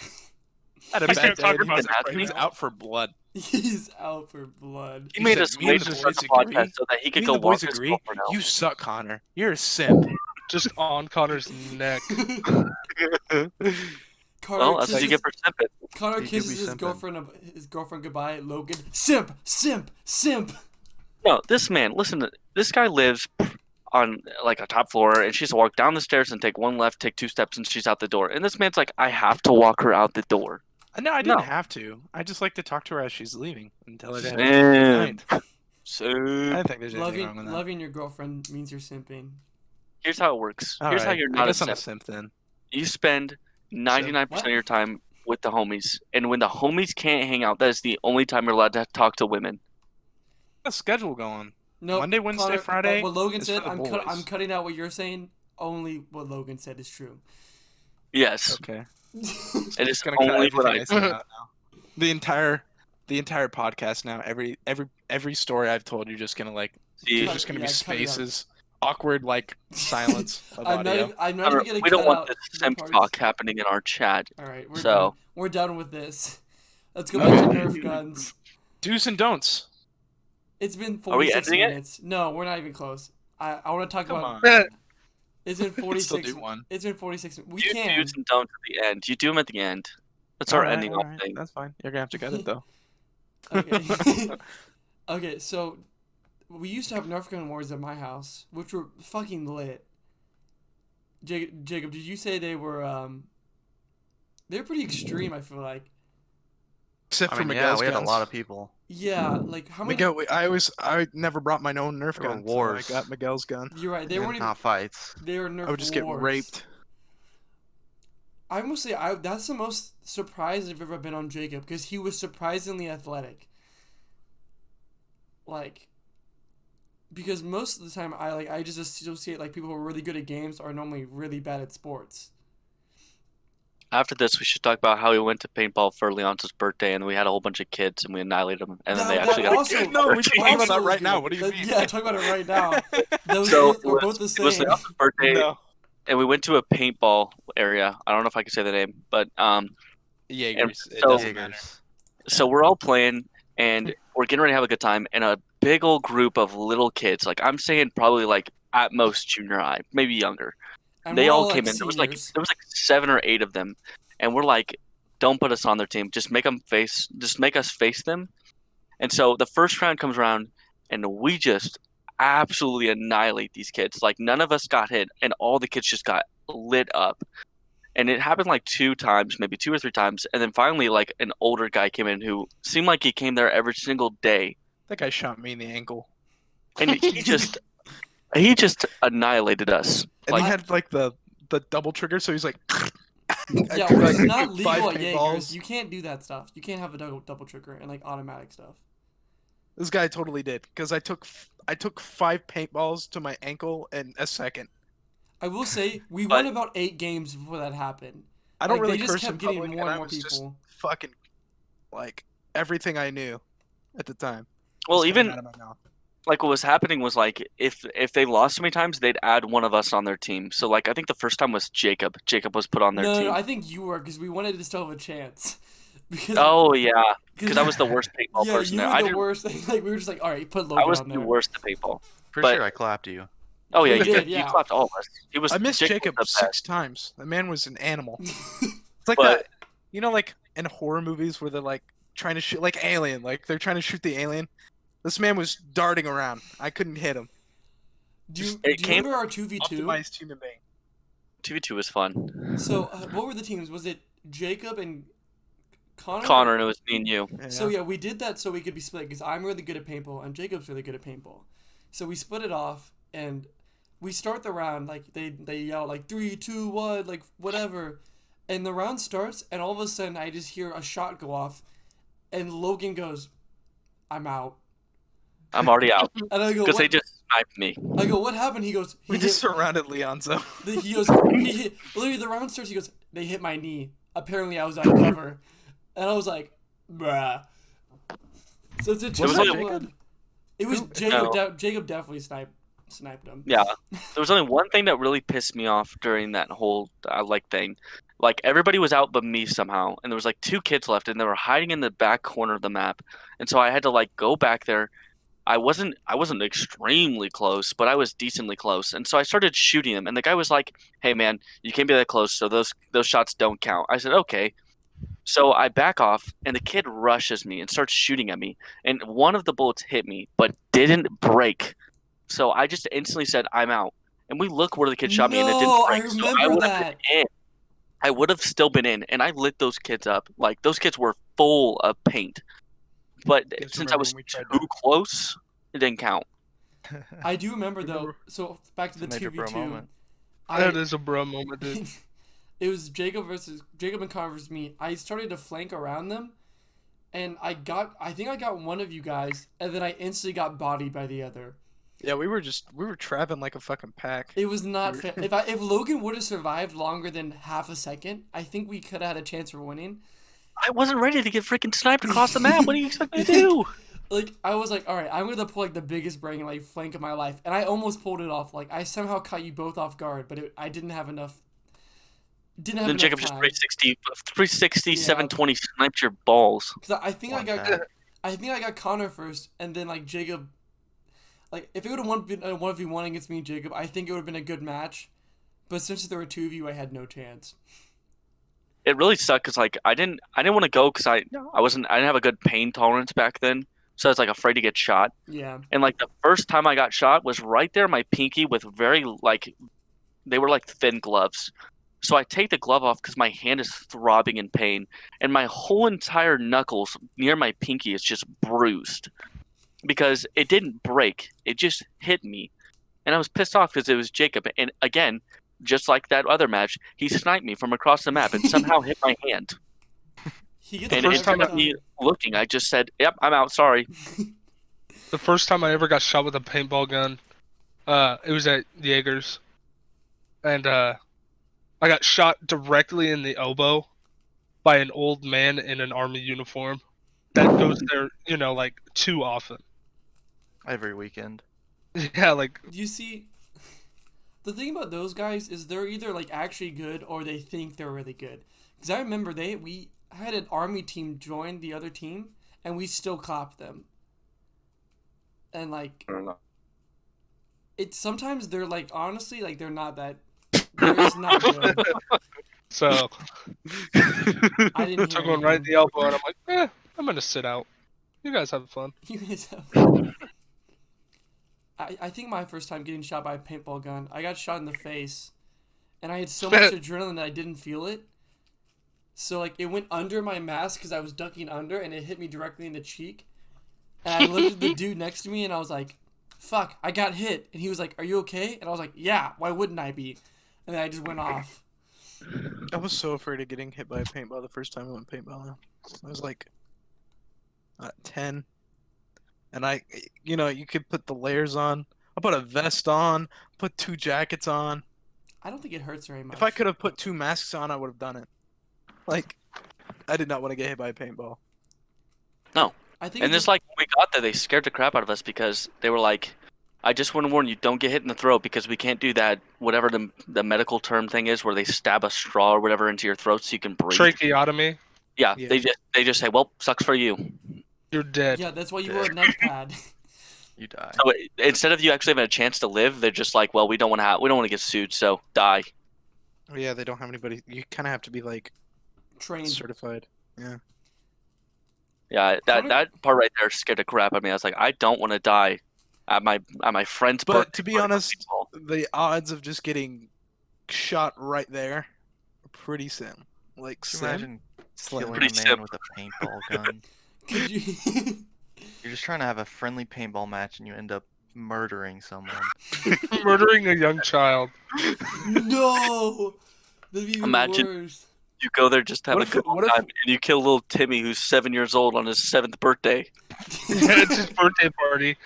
I had a We bad can't day. talk and about this he was right out for blood. He's out for blood. He He made said, us "Me and wait the to start boys the podcast agree. so that he could Me go and the walk boys his agree. girlfriend out. You suck, Connor. You're a simp." Just on Connor's neck. Connor Well, that's what kisses, you get for simping. Connor You do kisses be his girlfriend goodbye. Logan, simp, simp, simp. No, this man. Listen, this guy lives on like a top floor, and she has to walk down the stairs and take one left, take 2 steps, and she's out the door. And this man's like, I have to walk her out the door. No, I didn't No. have to. I just like to talk to her as she's leaving and tell her to have a good Simp. night. I Simp. don't think there's anything wrong with that. Loving your girlfriend means you're simping. Here's how it works. All Here's how right, you're I not a guess I'm a simp. simp then. You spend 99% What? of your time with the homies, and when the homies can't hang out, that is the only time you're allowed to talk to women. Got a schedule going. No, Monday, Wednesday, Friday What Logan is said, for the boys. I'm cutting out what you're saying. Only what Logan said is true. Yes, Okay. it is Just gonna cut only what everything I I said out now. The entire podcast now. Every story I've told, you're just gonna like. see. There's just gonna be Yeah, cut it out. spaces, awkward like silence of I'm audio. not even gonna We don't cut want out this the simp parts. talk happening in our chat. All right, So- we're done with this. Let's go back to Nerf guns. Do's and don'ts. It's been Are we 46 editing it? minutes. No, we're not even close. I want to talk Come about. on. It's been We can 46. still do one. It's been 46. We You can. do's and don'ts at the end. You do them at the end. That's our ending off thing. That's fine. You're gonna have to cut it though. Okay. Okay, so we used to have Nerf gun wars at my house, which were fucking lit. Jacob, did you say they were they're pretty extreme, I feel like. Except I for mean, Miguel's we had a guns. lot of people. Yeah, like how many Miguel, I never brought my own Nerf There were gun. wars. So I got Miguel's gun. You're right. They weren't even Not fights. they were Nerf I would just get wars. raped. I must say, that's the most surprised I've ever been on Jacob because he was surprisingly athletic. Like, because most of the time I just associate like people who are really good at games are normally really bad at sports. After this, we should talk about how we went to paintball for Leon's birthday, and we had a whole bunch of kids, and we annihilated them, and then they That actually got. also- No, we should talk about that Also right good. now. What do you mean? Yeah, talk about it right now. Those So days are both the it was same. Leon's birthday, No. and we went to a paintball area. I don't know if I can say the name, but Jaegers. It so- doesn't matter. Jaegers. so we're all playing, and we're getting ready to have a good time, and a big old group of little kids, like I'm saying, probably like at most junior high, maybe younger. And They we're all like, came in. There was like seniors. 7 or 8 of them, and we're like, "Don't put us on their team. Just make us face them." And so the first round comes around, and we just absolutely annihilate these kids. Like none of us got hit, and all the kids just got lit up. And it happened like 2 times, maybe 2 or 3 times, and then finally, like an older guy came in who seemed like he came there every single day, That guy shot me in the ankle. and he just annihilated us. And Like, he had like the double trigger, so he's like. Yeah, I took, which is like, not 5 legal at paintballs. Jaegers. You can't do that stuff. You can't have a double trigger and like automatic stuff. This guy totally did because I took 5 paintballs to my ankle in a second. I will say we But- won about 8 games before that happened. I don't Like, really they just curse kept in getting public, more and and I more was just people. fucking like everything I knew at the time. well, was coming even out of my mouth. like what was happening was like if they lost so many times, they'd add one of us on their team. So like I think the first time was Jacob. Jacob was put on their No, team. I think you were because we wanted to still have a chance. Because, Oh yeah, because I was the worst paintball yeah, person you there. were I the didn't. worst. Like we were just like, all right, put I Logan was on the there. worst at paintball. Pretty But- sure I clapped you. Oh yeah, You you did, did. You yeah. clapped all of us. He was. I missed Jacob was the 6 best. times. The man was an animal. It's like But- that, you know, like in horror movies where they're like trying to shoot, like Alien, like they're trying to shoot the alien. This man was darting around. I couldn't hit him. Do you It came- remember our 2v2? Optimized human being. 2v2 was fun. So what were the teams? Was it Jacob and Connor? Connor, and it was me and you. So yeah, we did that so we could be split because I'm really good at paintball and Jacob's really good at paintball. So we split it off and we start the round like they yell like 3, 2, 1, like whatever, and the round starts and all of a sudden I just hear a shot go off, and Logan goes, "I'm out." I'm already out And I go, because they "What?" just sniped me. I go, "What happened?" He goes, We just surrounded Leonzo. He goes, he hit. Literally, the round starts. He goes, "They hit my knee." Apparently, I was out of cover, and I was like, "Bruh." So it's a Was it 2-1. It was Jacob. No. Jacob definitely sniped him. Yeah, there was only one thing that really pissed me off during that whole thing. Like everybody was out but me somehow, and there was like 2 kids left, and they were hiding in the back corner of the map, and so I had to like go back there. I wasn't extremely close, but I was decently close, and so I started shooting him, and the guy was like, "Hey man, you can't be that close, so those shots don't count." I said, "Okay." So I back off, and the kid rushes me and starts shooting at me, and one of the bullets hit me, but didn't break. So I just instantly said, "I'm out." And we look where the kid shot me, and it No, didn't I break. So remember would have that. been in. I would have still been in, and I lit those kids up. Like those kids were full of paint. But Just since I remember was when we tried too close, it didn't count. I do remember though. So back to the It's a major bro 2v2. moment. That is a bro moment, dude. It was Jacob and Connor versus me. I started to flank around them, and I think I got one of you guys, and then I instantly got bodied by the other. Yeah, we were trapping like a fucking pack. It was not fair. If Logan would have survived longer than half a second, I think we could have had a chance for winning. I wasn't ready to get freaking sniped across the map. What do you expect me to do? Like I was like, all right, I'm gonna pull like the biggest brain like flank of my life, and I almost pulled it off. Like I somehow caught you both off guard, but I didn't have enough. Didn't have Then enough Jacob just time. 360, Yeah. 720 sniped your balls. Cause I think One I got tap. I think I got Connor first, and then like Jacob. Like if it would have been a 1v1 against me and Jacob, I think it would have been a good match. But since there were 2 of you, I had no chance. It really sucked because like I didn't want to go because I didn't have a good pain tolerance back then, so I was like afraid to get shot. Yeah. And like the first time I got shot was right there, my pinky with very like they were like thin gloves. So I take the glove off because my hand is throbbing in pain, and my whole entire knuckles near my pinky is just bruised because it didn't break; it just hit me, and I was pissed off because it was Jacob. And again, just like that other match, he sniped me from across the map and somehow hit my hand. He gets And it first every instead of me looking, I just said, "Yep, I'm out. Sorry." The first time I ever got shot with a paintball gun, it was at Jaeger's, and I got shot directly in the elbow by an old man in an army uniform that goes there, like too often. Every weekend. Yeah, like You see, the thing about those guys is they're either like actually good or they think they're really good. Because I remember we had an army team join the other team, and we still clapped them. And like, I don't know. it's sometimes they're like honestly like they're not that. They're just not good. so. I didn't Took hear one right in anything. the elbow, and I'm like, I'm gonna sit out. You guys have fun. You guys have. I think my first time getting shot by a paintball gun, I got shot in the face, and I had so much adrenaline that I didn't feel it. So like it went under my mask because I was ducking under, and it hit me directly in the cheek. And I looked at the dude next to me, and I was like, "Fuck, I got hit." And he was like, "Are you okay?" And I was like, "Yeah, why wouldn't I be?" And then I just went off. I was so afraid of getting hit by a paintball the first time I went paintballing. I was like 10. And you could put the layers on. I put a vest on, put 2 jackets on. I don't think it hurts very much. If I could have put 2 masks on, I would have done it. Like, I did not want to get hit by a paintball. I think And it's just like when we got there, they scared the crap out of us because they were like, "I just want to warn you, don't get hit in the throat because we can't do that, whatever the medical term thing is, where they stab a straw or whatever into your throat so you can breathe." Tracheotomy. Yeah, Yeah. they just say, "Well, sucks for you." You're dead. yeah, that's why you wear a neck pad. You die. So instead of you actually having a chance to live, they're just like, "Well, we don't want to get sued, so die." Yeah, they don't have anybody. You kind of have to be like Trained. certified. Yeah, Connor- that part right there scared the crap out of me. I was like, I don't want to die at my friend's But birthday to be party for honest, paintball. the odds of just getting shot right there. Pretty slim. Like Could you slim. imagine Slim. killing Pretty a man simple. with a paintball gun? Could you? You're just trying to have a friendly paintball match and you end up murdering someone. Murdering a young child. No. That'd be even Imagine- worse. You go there just to have What a if good it- what old if- time, and you kill little Timmy, who's 7 years old, on his 7th birthday. It's his birthday party.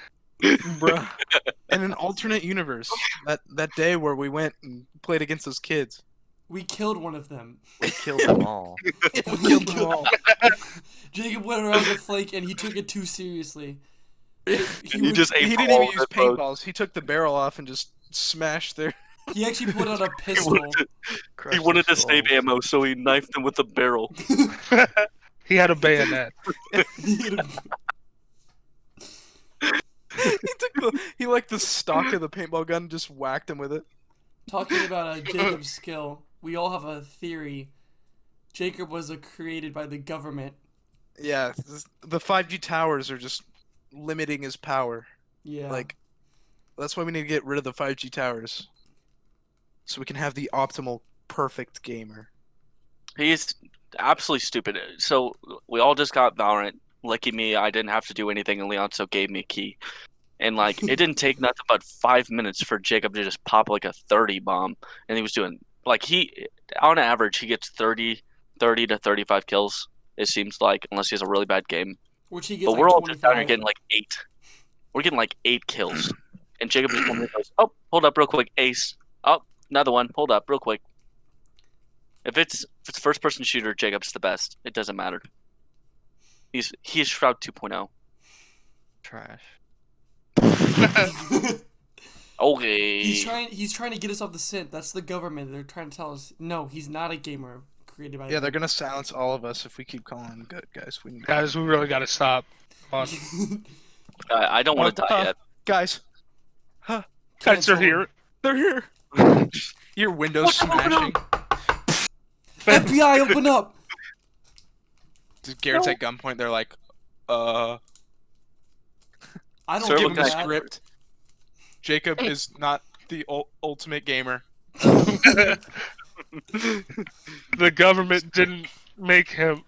Bruh. In an alternate universe, that day where we went and played against those kids. We killed one of them. We killed them all. We killed them all. Jacob went around the flank and he took it too seriously. And you would- just He aimed didn't all even of use it, bro. paintballs. He took the barrel off and just smashed their. He actually pulled out a He pistol. wanted to, Crushed he their wanted to save skulls. ammo, so he knifed him with a barrel. He had a bayonet. He like the stock of the paintball gun, just whacked him with it. Talking about Jacob's skill, we all have a theory. Jacob was created by the government. Yeah, the 5G towers are just limiting his power. Yeah. Like, that's why we need to get rid of the 5G towers, so we can have the optimal, perfect gamer. He is absolutely stupid. So we all just got Valorant. Lucky me, I didn't have to do anything, and Leonso gave me a key. And like, it didn't take nothing but 5 minutes for Jacob to just pop like a 30 bomb, and he was doing like on average he gets 30 to 35 kills. It seems like, unless he has a really bad game. Which he gets But like we're all just down here 25. getting like 8. We're getting like 8 kills, and Jacob just one goes, "Oh, hold up, real quick, ace. Oh, another one. Hold up, real quick." If it's first person shooter, Jacob's the best. It doesn't matter. He is Shroud 2.0. Trash. Okay. He's trying to get us off the scent. That's the government. They're trying to tell us no, he's not a gamer created by Yeah, they're gonna silence all of us if we keep calling him good, guys. We need Guys, we really gotta stop. Come on. I don't want to die yet. guys. Guys are here. They're here. Your windows smashing. FBI, open up! Just Garrett's at gunpoint. They're like, I don't Sir, give give him him the that. script. Jacob is not the ultimate gamer. The government didn't make him.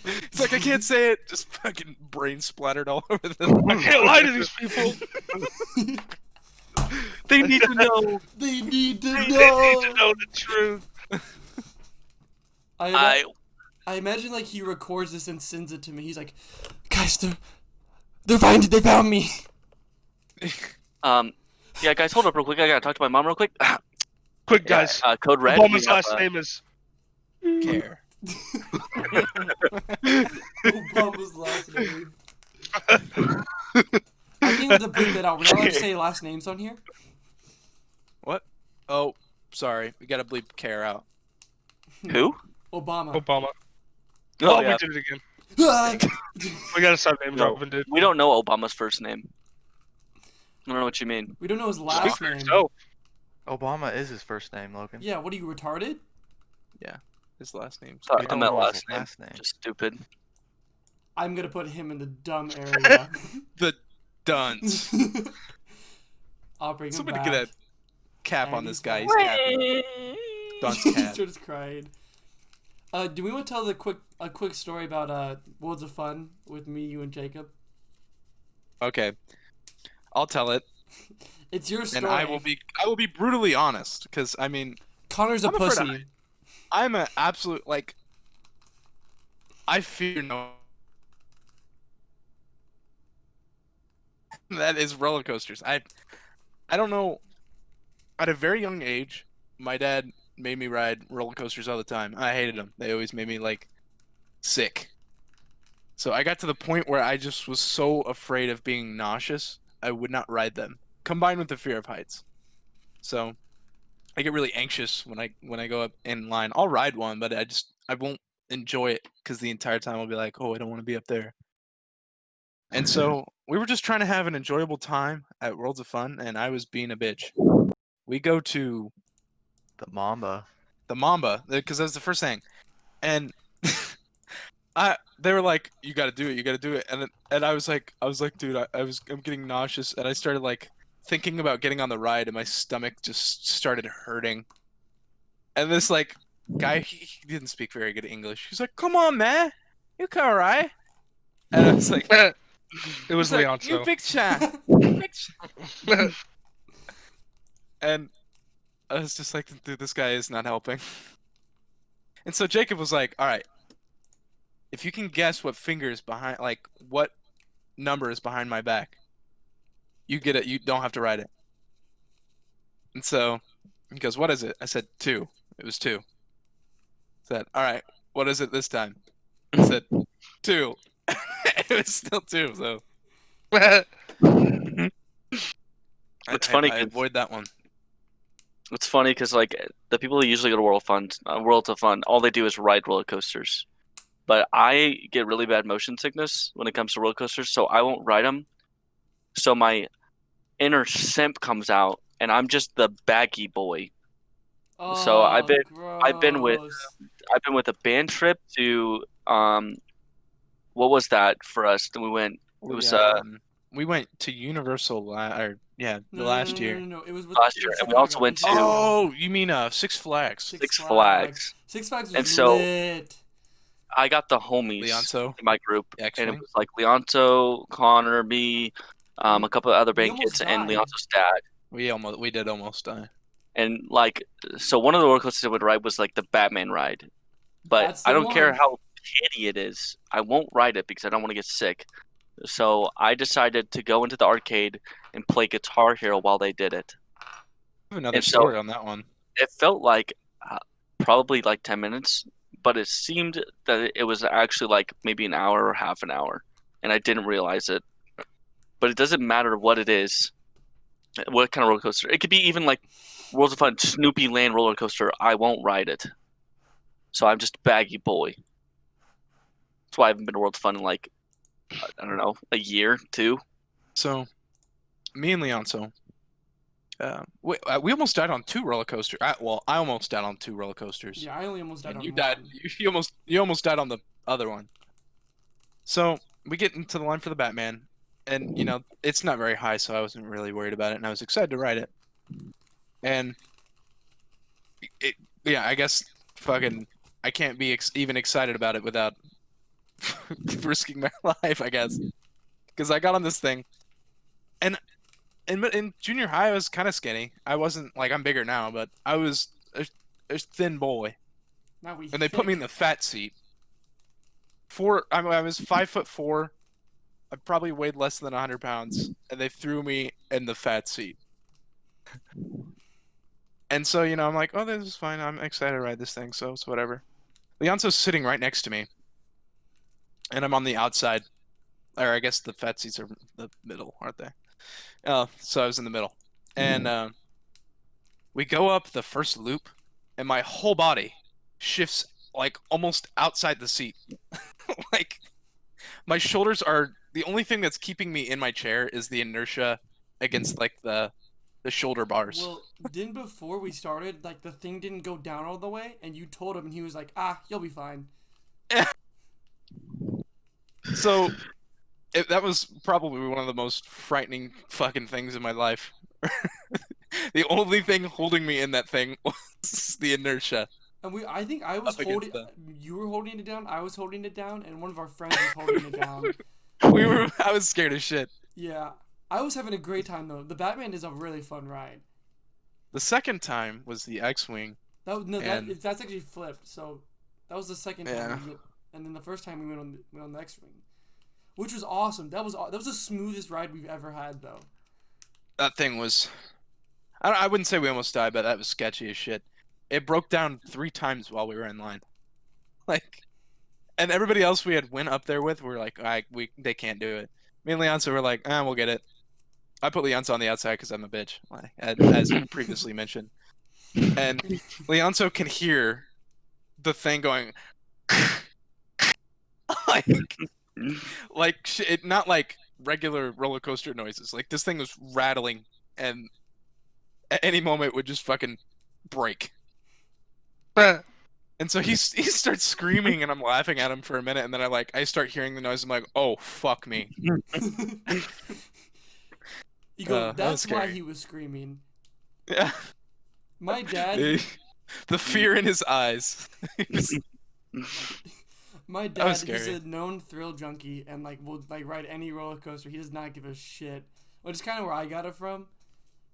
It's like I can't say it. Just fucking brain splattered all over the. I can't lie to these people. They need to know. They need to They know. need to know the truth. I imagine like he records this and sends it to me. He's like, guys, they found me. Yeah, guys, hold up real quick. I gotta talk to my mom real quick. Quick, guys. Code red. Obama's we have, last name is. Care. Obama's last name. I think we have to bleep that out. We're not allowed to say last names on here. What? Oh, sorry. We gotta bleep care out. Who? Obama. Obama. Oh, Oh, yeah. we did it again. Ah! We gotta stop name No. dropping, dude. We don't know Obama's first name. I don't know what you mean. We don't know his last name. So, Obama is his first name, Logan. Yeah, what are you, retarded? His last name. Sorry, We I don't meant know his last name. last name. Just stupid. I'm gonna put him in the dumb area. The dunce. I'll bring him Somebody back. get a cap And on this he's guy. back. He's capping. Dunce He cat. just cried. Do we want to tell a quick story about Worlds of Fun with me, you, and Jacob? Okay. I'll tell it, It's your story. and I will be brutally honest, because I mean, Connor's a I'm afraid pussy. I'm an absolute like. I fear no. That is roller coasters. I don't know. At a very young age, my dad made me ride roller coasters all the time. I hated them. They always made me like sick. So I got to the point where I just was so afraid of being nauseous, I would not ride them. Combined with the fear of heights. So I get really anxious when I go up in line. I'll ride one, but I won't enjoy it because the entire time I'll be like, oh, I don't want to be up there. And so we were just trying to have an enjoyable time at Worlds of Fun, and I was being a bitch. We go to The Mamba. the Mamba because that was the first thing, and they were like, "You got to do it, you got to do it," and I was like, dude, I'm getting nauseous, and I started like thinking about getting on the ride, and my stomach just started hurting. And this like guy, he didn't speak very good English. He's like, "Come on, man, you can ride." And I was like, It was he's like, "You Leonzo. big chat, you big chat." And I was just like, "Dude, this guy is not helping." And so Jacob was like, "All right, if you can guess what finger is behind, like what number is behind my back, you get it. You don't have to write it." And so he goes, "What is it?" I said, 2. It was 2. Said, "All right, what is it this time?" I said, 2. It was still 2. So It's funny I 'cause- avoid that one. It's funny because like the people who usually go to Worlds of Fun, all they do is ride roller coasters. But I get really bad motion sickness when it comes to roller coasters, so I won't ride them. So my inner simp comes out, and I'm just the baggy boy. So I've been with gross. I've been with a band trip to what was that for us? We went. It was We went to Universal the No, last no, year. no, no, no. It was Last it year, was and we also Chicago, went in Chicago. Oh, you mean Six Flags? Six Flags. Six Flags was And so- lit. I got the homies Leonzo, in my group, and it X-Wing. was like Leonto, Connor, me, a couple of other We band almost kids, and died. Leonto's dad. We did almost die. And like, so one of the roller coasters I would ride was like the Batman ride, but That's I the don't care one. how shitty it is. I won't ride it because I don't want to get sick. So I decided to go into the arcade and play Guitar Hero while they did it. I have another And so- story on that one. It felt like probably like 10 minutes, but it seemed that it was actually like maybe an hour or half an hour, and I didn't realize it. But it doesn't matter what it is, what kind of roller coaster. It could be even like Worlds of Fun Snoopy Land roller coaster. I won't ride it. So I'm just baggy boy. That's why I haven't been to Worlds of Fun in like, I don't know, a year, 2. So, me and Leonzo, we almost died on 2 roller coasters. Well, I almost died on 2 roller coasters. Yeah, I only almost died And on you one. died. You almost died on the other one. So we get into the line for the Batman, and it's not very high, so I wasn't really worried about it, and I was excited to ride it. And yeah, I guess fucking I can't be even excited about it without risking my life, I guess, because I got on this thing, and in junior high I was kind of skinny. I wasn't like I'm bigger now, but I was a thin boy. Now we And they put me in the fat seat. I was 5'4". I probably weighed less than 100 pounds, and they threw me in the fat seat. And so, I'm like, oh, this is fine. I'm excited to ride this thing, so it's whatever. Leonzo's sitting right next to me, and I'm on the outside. Or I guess the fat seats are the middle, aren't they? So I was in the middle. And we go up the first loop, and my whole body shifts like almost outside the seat. Like my shoulders are the only thing that's keeping me in my chair is the inertia against like the shoulder bars. Well, didn't before we started, like the thing didn't go down all the way, and you told him, and he was like, you'll be fine. So that was probably one of the most frightening fucking things in my life. The only thing holding me in that thing was the inertia. And I think I was Up against holding, you were holding it down, I was holding it down, and one of our friends was holding it down. I was scared as shit. Yeah. I was having a great time, though. The Batman is a really fun ride. The second time was the X-Wing. That's actually flipped, so that was the second time. Yeah. And then the first time we went on the X-Wing. Which was awesome. That was the smoothest ride we've ever had, though. That thing was... I wouldn't say we almost died, but that was sketchy as shit. It broke down 3 times while we were in line. Like, and everybody else we had went up there with were like, they can't do it. Me and Leonzo were like, we'll get it. I put Leonzo on the outside because I'm a bitch, like, as previously mentioned. And Leonzo can hear the thing going, not like regular roller coaster noises. Like this thing was rattling, and at any moment would just fucking break. And so he starts screaming, and I'm laughing at him for a minute, and then I start hearing the noise. I'm like, oh fuck me. You go, that was that's why scary. he was screaming. Yeah. My dad, The fear in his eyes. my That was dad, he's scary. a known thrill junkie and like will like ride any roller coaster. He does not give a shit. Which is kind of where I got it from.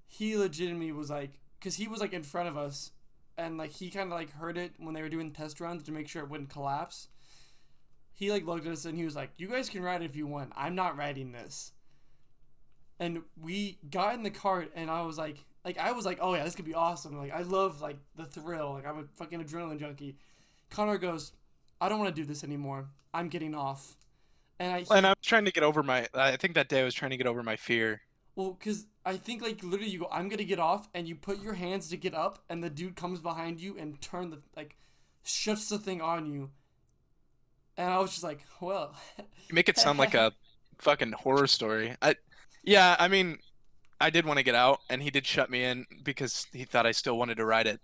He legitimately was like, cause he was like in front of us, and like he kind of like heard it when they were doing test runs to make sure it wouldn't collapse. He like looked at us and he was like, "You guys can ride it if you want. I'm not riding this." And we got in the cart, and I was like, oh yeah, this could be awesome. Like I love like the thrill. Like I'm a fucking adrenaline junkie. Connor goes, I don't want to do this anymore. I'm getting off. And And I was trying to get over I think that day I was trying to get over my fear. well, cause I think like literally you go, I'm gonna get off, and you put your hands to get up, and the dude comes behind you and shuts the thing on you. And I was just like, well, You make it sound like a fucking horror story. Yeah, I mean, I did want to get out, and he did shut me in because he thought I still wanted to ride it.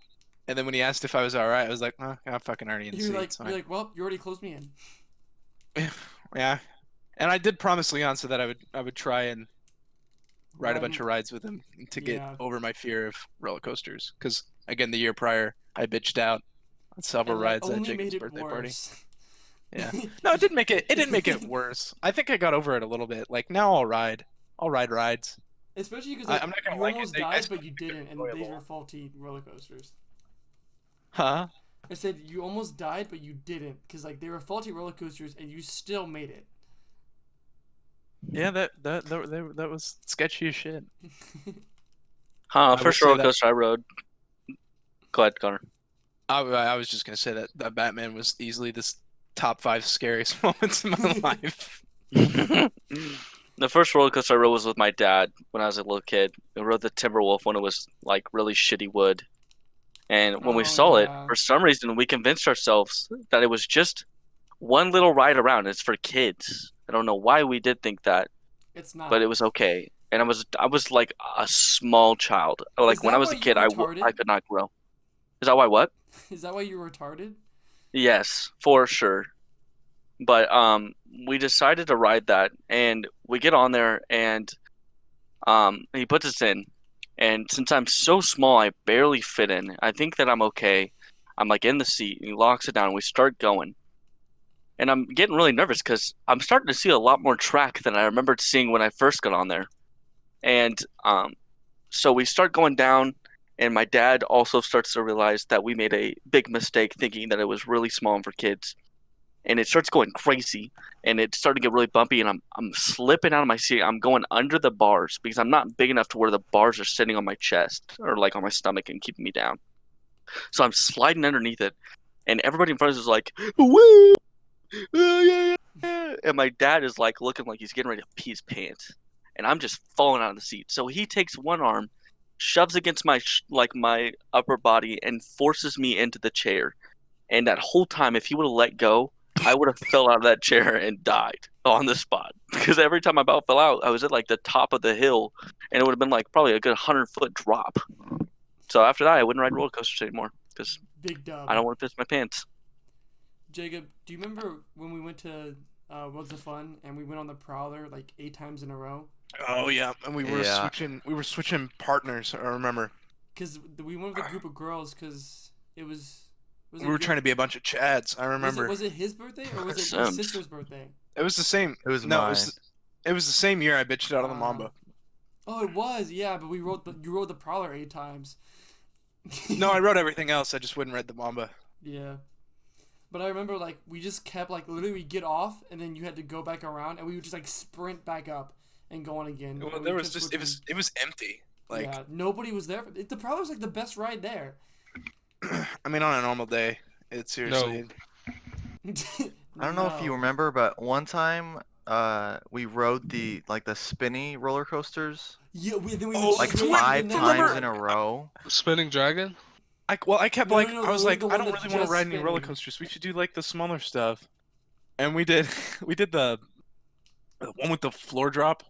And then when he asked if I was all right, I was like, oh, I'm fucking already in the seat. It's you're fine. like, well, you already closed me in. Yeah, and I did promise Leonsa that I would try and ride a Ride bunch of rides with him to get Yeah. over my fear of roller coasters. Because again, the year prior, I bitched out on several And that rides at only Jacob's made it birthday party. worse. Yeah. No, it didn't make it. It didn't make it worse. I think I got over it a little bit. Like now, I'll ride. I'll ride rides. Especially because I'm not gonna you like it. almost I died, still but you think it's didn't, and these enjoyable. were faulty roller coasters. Huh? I said you almost died, but you didn't, because like they were faulty roller coasters, and you still made it. Yeah, that was sketchy as shit. Huh? I will First say roller that- coaster I rode. Go ahead, Connor. I was just gonna say that Batman was easily this top 5 scariest moments in my life. The first roller coaster I rode was with my dad when I was a little kid. We rode the Timberwolf when it was like really shitty wood. And when we Oh, saw it, yeah. for some reason, we convinced ourselves that it was just one little ride around. It's for kids. I don't know why we did think that, It's not. but it was okay. And I was like a small child. Like when that I was why a you're kid, I retarded? could not grow. Is that why what? Is that why you were retarded? Yes, for sure. But we decided to ride that, and we get on there, and he puts us in, and since I'm so small, I barely fit in. I think that I'm okay. I'm like in the seat, and he locks it down, and we start going, and I'm getting really nervous because I'm starting to see a lot more track than I remembered seeing when I first got on there, and so we start going down. And my dad also starts to realize that we made a big mistake thinking that it was really small and for kids, and it starts going crazy, and it started to get really bumpy, and I'm slipping out of my seat. I'm going under the bars because I'm not big enough to where the bars are sitting on my chest or like on my stomach and keeping me down. So I'm sliding underneath it, and everybody in front of us is like, "Woo, yeah, yeah, yeah," and my dad is like looking like he's getting ready to pee his pants, and I'm just falling out of the seat. So he takes one arm, shoves against my upper body, and forces me into the chair. And that whole time, if he would have let go, I would have fell out of that chair and died on the spot. Because every time I about fell out, I was at like the top of the hill, and it would have been like probably a good 100-foot drop. So after that, I wouldn't ride roller coasters anymore because Big dub. I don't want to piss my pants. Jacob, do you remember when we went to Worlds of Fun and we went on the Prowler like 8 times in a row? Oh yeah, and we were Yeah. switching partners. I remember. Because we went with a group of girls because it was. We were trying to be a bunch of Chads. I remember. Was it his birthday or was it your Sims. sister's birthday? It was the same. It was No, mine. it was the same year I bitched out on the Mamba. Oh, it was, yeah, but you rode the Prowler 8 times. No, I wrote everything else. I just wouldn't ride the Mamba. Yeah. But I remember, like, we just kept, like, literally we'd get off, and then you had to go back around, and we would just, like, sprint back up and go on again. Well, And there we was kept just it switching. was empty. Like Yeah, nobody was there. The Prowler's, like, the best ride there. I mean, on a normal day, it's seriously. I don't know if you No. remember, but one time, we rode the spinny roller coasters Yeah, then we Oh, went like straight to the 5 next times one. in a row. Spinning Dragon? I kept No, like no, I was the like I one don't that's really want just to ride any roller spinning. coasters. We should do like the smaller stuff. And we did the one with the floor drop.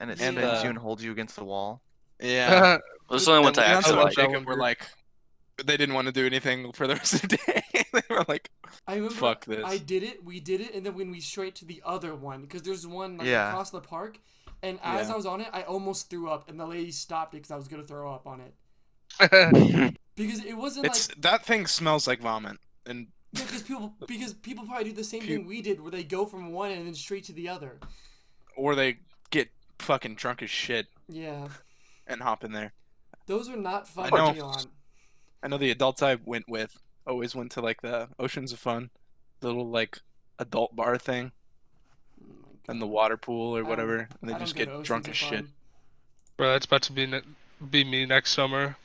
And it Yeah. spins you and holds you against the wall. Yeah. Those are the only ones And I Leonsa actually and like. that Jacob one, were dude. like, they didn't want to do anything for the rest of the day. They were like, I remember fuck this. I did it, we did it, and then when we straight to the other one, because there's one like Yeah. across the park, And as Yeah. I was on it, I almost threw up, and the lady stopped it because I was gonna throw up on it. Because it wasn't It's like that thing smells like vomit, and yeah, because people probably do the same Puke. thing we did, where they go from one and then straight to the other. or they get fucking drunk as shit Yeah, and hop in there. those are not fun I to know. be on. I know the adults I went with always went to like the Oceans of Fun, the little like adult bar thing, Oh my and the God. water pool or I don't- whatever, and they I don't just go to get Oceans drunk of as shit. Fun. Bro, that's about to be me next summer.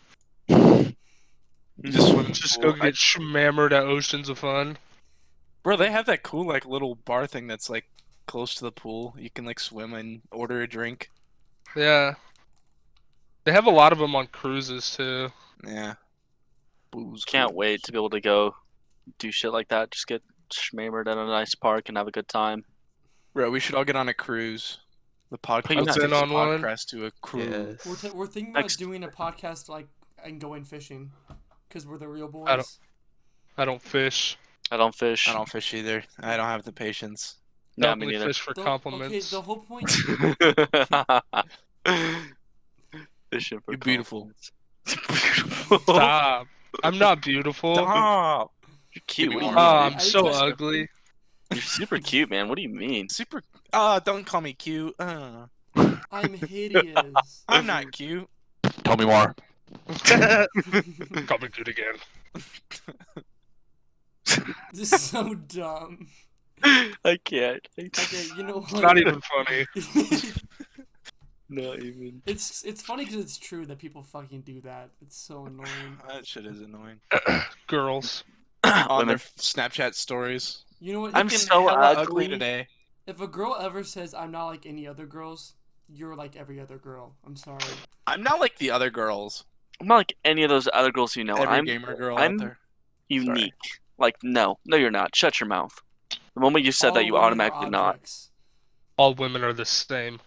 You just swim in the Just pool. go get shmammered at Oceans of Fun. Bro, they have that cool like little bar thing that's like close to the pool. You can like swim and order a drink. Yeah. They have a lot of them on cruises too. Yeah. Booze. Can't wait to be able to go do shit like that. Just get schmammered at a nice park and have a good time. Bro, we should all get on a cruise. The podcast. I've Let's been take the on one. podcast to a cruise. Yes. We're thinking about Next. doing a podcast like and going fishing, because we're the real boys. I don't fish. I don't fish. I don't fish either. I don't have the patience. I Yeah, me only neither. fish for compliments. The whole point. Fishing for You're beautiful. beautiful. Stop. I'm not beautiful. Stop. You're cute. What do you Oh, mean? I'm I so just- ugly. You're super cute, man. What do you mean? Super. Don't call me cute. I'm hideous. I'm not cute. Tell me more. Call me good again. This is so dumb. I can't. Okay, you know what? It's not even funny. Not even. It's funny because it's true that people fucking do that. It's so annoying. That shit is annoying. Girls. On their Women. Snapchat stories. You know what? I'm if, so Hella ugly. today. if a girl ever says I'm not like any other girls, you're like every other girl. I'm sorry. I'm not like the other girls. I'm not like any of those other girls you know. Every I'm gamer girl I'm out there. unique. Like no, you're not. Shut your mouth. The moment you said All that, you women are automatically not. objects. All women are the same.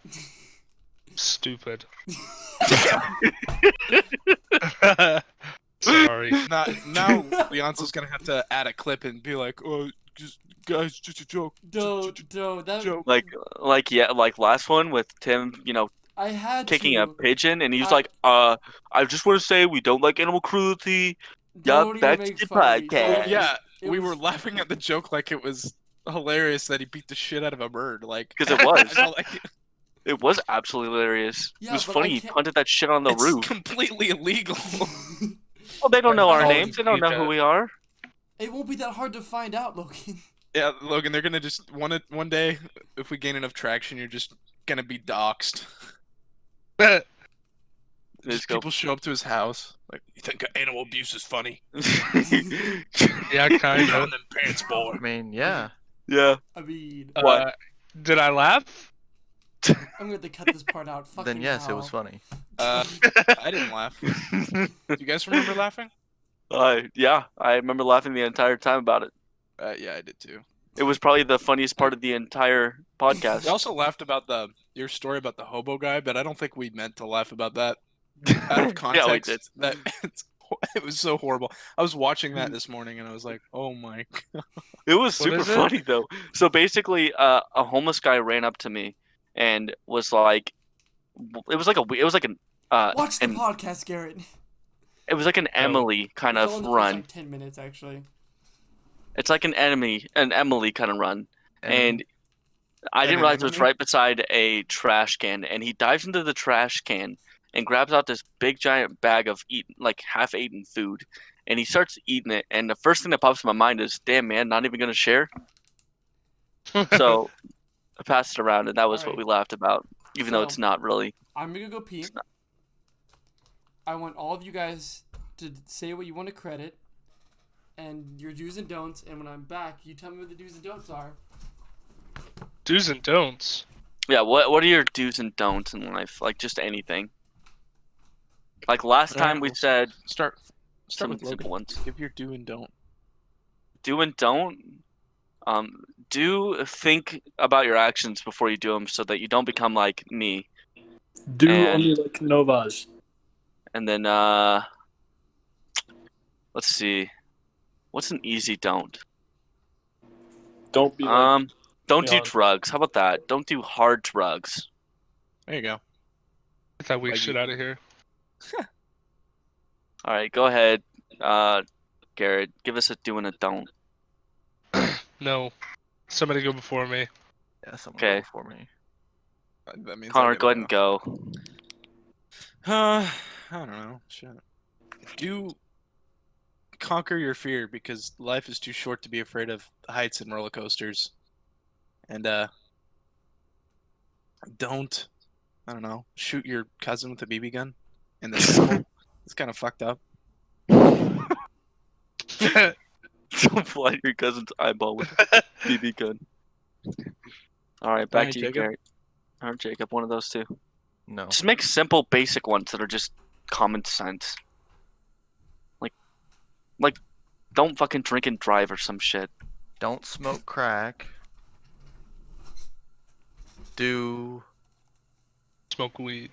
Stupid. Sorry. Now Leonce's gonna have to add a clip and be like, "Oh, just guys, just a joke." Don't. That Joke. Like yeah, like last one with Tim, I had kicking to. a pigeon, and he's I- like, I just want to say we don't like animal cruelty. Don't back even make to fun of me. podcast. Don't- Yeah, it we was- were laughing at the joke like it was hilarious that he beat the shit out of a bird. Like, 'Cause it was. I felt like It was absolutely hilarious. Yeah, it was but funny. I He can't- punted that shit on the it's roof. completely illegal. Well, they don't know our Oh, names. They don't know who we are. It won't be that hard to find out, Logan. Yeah, Logan, they're gonna just one day, if we gain enough traction, you're just gonna be doxxed. Just Just go- people show up to his house, like, you think animal abuse is funny? Yeah, kind Put on of. them pants, boy. I mean, yeah. yeah. I mean, What? Did I laugh? I'm gonna have to cut this part out. Fucking Then yes, it was hell. funny. I didn't laugh. Do you guys remember laughing? Yeah, I remember laughing the entire time about it. Yeah, I did too. It was probably the funniest part of the entire podcast. We also laughed about your story about the hobo guy, but I don't think we meant to laugh about that. Out of context, Yeah, we did. that it was so horrible. I was watching that this morning and I was like, "Oh my!" It was What super is it? funny though. So basically, a homeless guy ran up to me and was like, it was like an Watch the an- podcast, Garrett. it was like an Emily kind It's of only the first, run. like 10 minutes actually. It's like an Emily kind of run, and I didn't an realize it was enemy? right beside a trash can, and he dives into the trash can and grabs out this big giant bag of half-eaten food, and he starts eating it. And the first thing that pops in my mind is, "Damn man, not even gonna share." So I passed it around, and that was what Alright. we laughed about, even though So- it's not really. I'm gonna go pee. I want all of you guys to say what you want to credit and your do's and don'ts. And when I'm back, you tell me what the do's and don'ts are. Do's and don'ts. Yeah, what are your do's and don'ts in life? Like just anything. Like last time we Alright, said Start some with simple Logan. ones. Give your do and don't. Do and don't. Do think about your actions before you do them, so that you don't become like me. Do And- only like Novas. And then let's see, what's an easy don't? Don't be like Don't do Yeah. drugs. How about that? Don't do hard drugs. There you go. Get that weak Like shit you- out of here. All right, go ahead, Garrett. Give us a do and a don't. No. Somebody go before me. Yeah, someone Okay. go before me. That means Connor, I go ahead and go. I don't know. Shit. Do conquer your fear because life is too short to be afraid of heights and roller coasters. And don't, I don't know, shoot your cousin with a BB gun in the temple. It's kind of fucked up. Don't fly your cousin's eyeball with a BB gun. All right, back Alright, to you, Jacob. Garrett. All right, Jacob, one of those two. No. Just make simple, basic ones that are just common sense. Like, don't fucking drink and drive or some shit. Don't smoke crack. Do Smoke weed.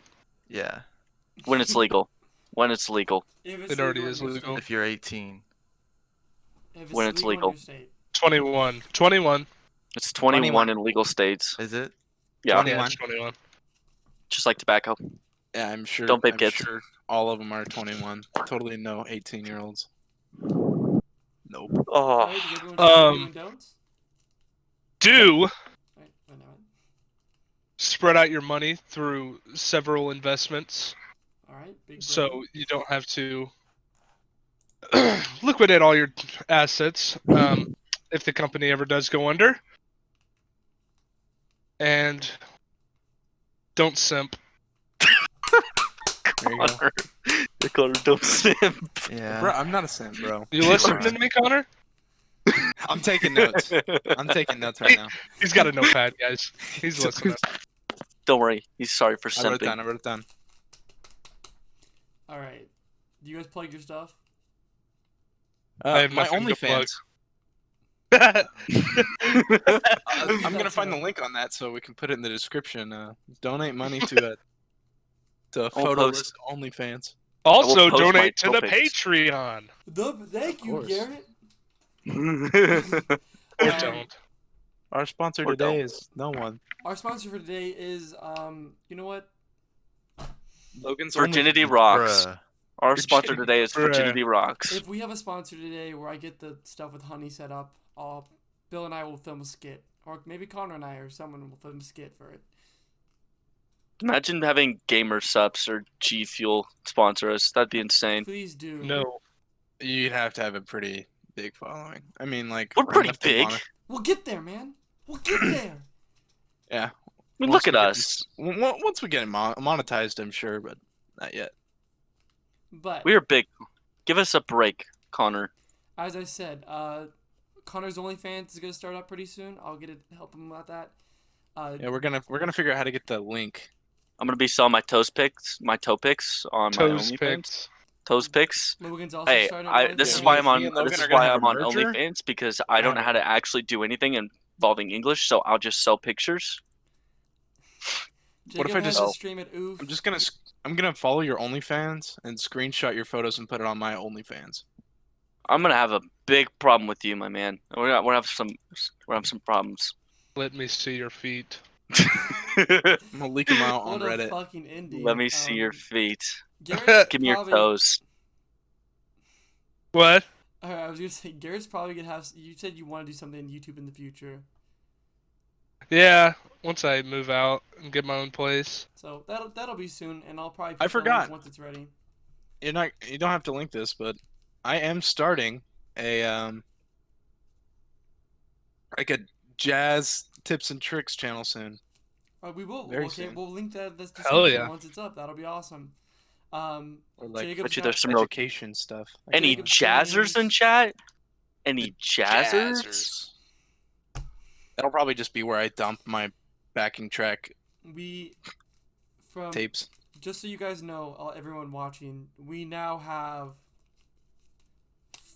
yeah. When it's legal. When it's legal. If it's It already legal in is your legal. state. If you're 18. If When it's in legal. your state. 21. 21. It's 21 21. in legal states. Is it? Yeah, 21. Yeah, it's 21. just like tobacco. Yeah, I'm sure. Don't vape I'm kids. sure all of them are 21. Totally no 18-year-olds. Nope. Oh, Alright, did everyone say do and don'ts? Do Wait, wait, no. spread out your money through several investments Alright, big brain. so you don't have to liquidate all your assets if the company ever does go under. And don't simp. There you go. Connor. Connor, don't simp. Yeah. Bro, I'm not a simp, bro. You listening Alright. to me, Connor? I'm taking notes. I'm taking notes right now. He's got a notepad, guys. He's listening. Don't worry, he's sorry for I wrote it simping. down. I wrote it down. Alright. Do you guys plug your stuff? I have My nothing to plug. OnlyFans. Leave I'm that gonna find to- the link on that so we can put it in the description. Donate money to I'll photoless OnlyFans. Also, post my donate to the topics. Patreon. Thank Of you, course. Garrett. Or Um, don't. Our sponsor Or today don't. is no one. Our sponsor for today is you know what? Logan's Virginity OnlyFans. Rocks. Bruh. Our sponsor Virginity- today is Bruh. Virginity Rocks. If we have a sponsor today where I get the stuff with Honey set up, Bill and I will film a skit. Or maybe Connor and I or someone will film a skit for it. Imagine having Gamer Subs or G Fuel sponsor us. That'd be insane. Please do. No. You'd have to have a pretty big following. I mean, like We're pretty enough to big. We'll get there, man. We'll get there. Yeah. I mean, Once look at we get us. Once we get monetized, I'm sure, but not yet. But We are big. Give us a break, Connor. as I said, Connor's OnlyFans is gonna start up pretty soon. I'll get it, help him with that. Yeah, we're gonna figure out how to get the link. I'm gonna be selling my toe pics on my Toes OnlyFans. picked. Toes pics. Logan's also Hey, starting. this is OnlyFans. why I'm on. Me and Logan This are is gonna why have I'm a on merger? OnlyFans because I don't know how to actually do anything involving English, so I'll just sell pictures. Jacob if I has just- a stream at Oof. I'm gonna follow your OnlyFans and screenshot your photos and put it on my OnlyFans. I'm gonna have a big problem with you, my man. We're have some problems. Let me see your feet. I'm gonna leak them out on What a Reddit. fucking indie. Let me see your feet. Garrett's Give me your probably- toes. What? Alright, I was gonna say Garrett's probably gonna have. You said you want to do something on YouTube in the future, Yeah, once I move out and get my own place. so that'll be soon, and I'll probably. I put the link forgot. once it's ready. You don't have to link this, but I am starting a like a jazz tips and tricks channel soon. We will. Very Okay, soon. we'll link that. This Hell description yeah. once it's up. That'll be awesome. Or like Jacob's Bet you got- there's some real. education stuff. Any Jacob jazzers in streams- chat? Any jazzers? Jazzers. That'll probably just be where I dump my backing track we from tapes. just so you guys know, everyone watching, we now have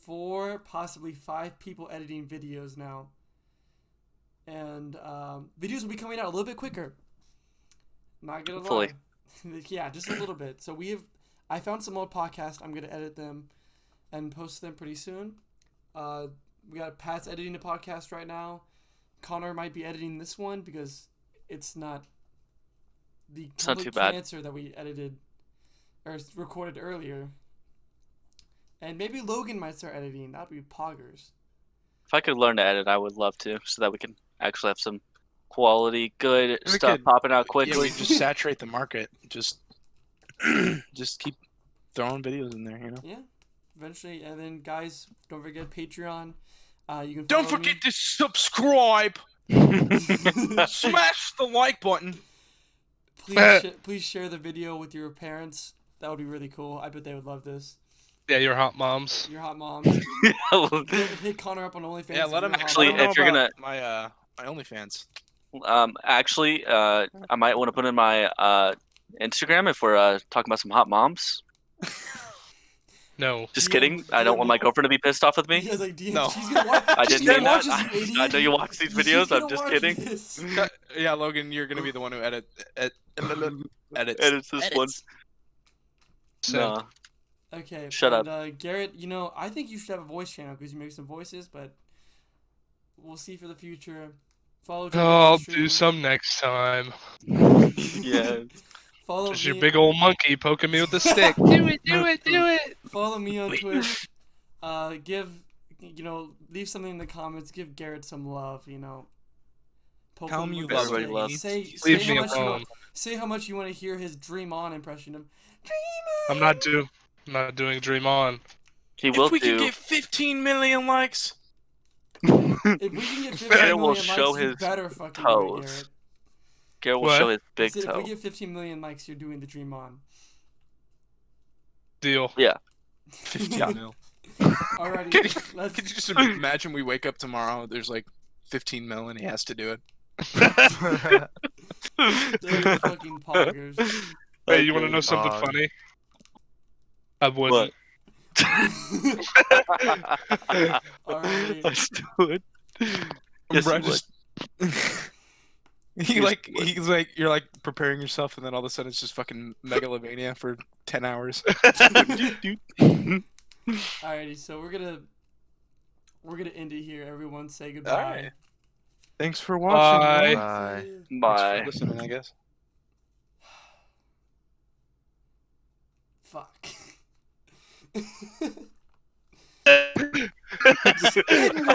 4, possibly 5 people editing videos now, and videos will be coming out a little bit quicker. Not gonna Hopefully. lie, yeah, just a little bit. So I found some old podcasts. I'm gonna edit them and post them pretty soon. We got Pat's editing the podcast right now. Connor might be editing this one because it's not the It's not complete too bad. cancer that we edited or recorded earlier. And maybe Logan might start editing. That'd be poggers. If I could learn to edit, I would love to, so that we can actually have some quality, good We stuff could- popping out Yeah, quickly. we just saturate the market. Just keep throwing videos in there, you know. Yeah, eventually. And then, guys, don't forget Patreon. You can Don't follow forget to subscribe. Smash the like button. Please share the video with your parents. That would be really cool. I bet they would love this. Yeah, your hot moms. Your hot moms. Hit Connor up on OnlyFans. Yeah, let if them you're a hot Actually, mom. know if you're about my OnlyFans. actually, I might want to put in my Instagram if we're talking about some hot moms. No. Just DM kidding. I don't want my girlfriend to be pissed off with me. He has like DM. No. She's gonna watch. I didn't she's mean gonna that. watch this, you I idiot. know you watch these She's videos. gonna I'm just watch kidding. this. Yeah, Logan, you're gonna be the one who edits Edits this one. Send. No. Okay. Shut and, up. Garrett. I think you should have a voice channel because you make some voices, but we'll see for the future. Follow. Oh, I'll Stream. do some next time. Yeah. Follow Just me. your big old monkey poking me with a stick. Do it, do it, do it. Follow me on Twitch. Leave something in the comments. Give Garrett some love. Poke Tell him him you with love the him. stick. Love. Say Leave how me much alone. say how much you want to hear his Dream On impression of. I'm not doing Dream On. He will If we do. can get 15 million likes, If we can get 15 Garrett will million show likes, you his better fucking do it, toes. Garrett. Garrett will What? show his I big said if toe. we get 15 million likes, you're doing the Dream On. Deal. 15 mil. Alrighty, Could let's. you just imagine we wake up tomorrow, there's like 15 mil and he has to do it? They're fucking poggers. Hey, you want to Okay. know something Dog. funny? I wouldn't. Alrighty. I still would. Yes, Bro, you would. He's Here's like, what- he's like, you're like preparing yourself, and then all of a sudden it's just fucking megalovania for 10 hours. Alrighty, so we're gonna end it here. Everyone say goodbye. Alright. Thanks for watching. Bye. man. Bye. Thanks Bye. for listening, I guess. Fuck. Just end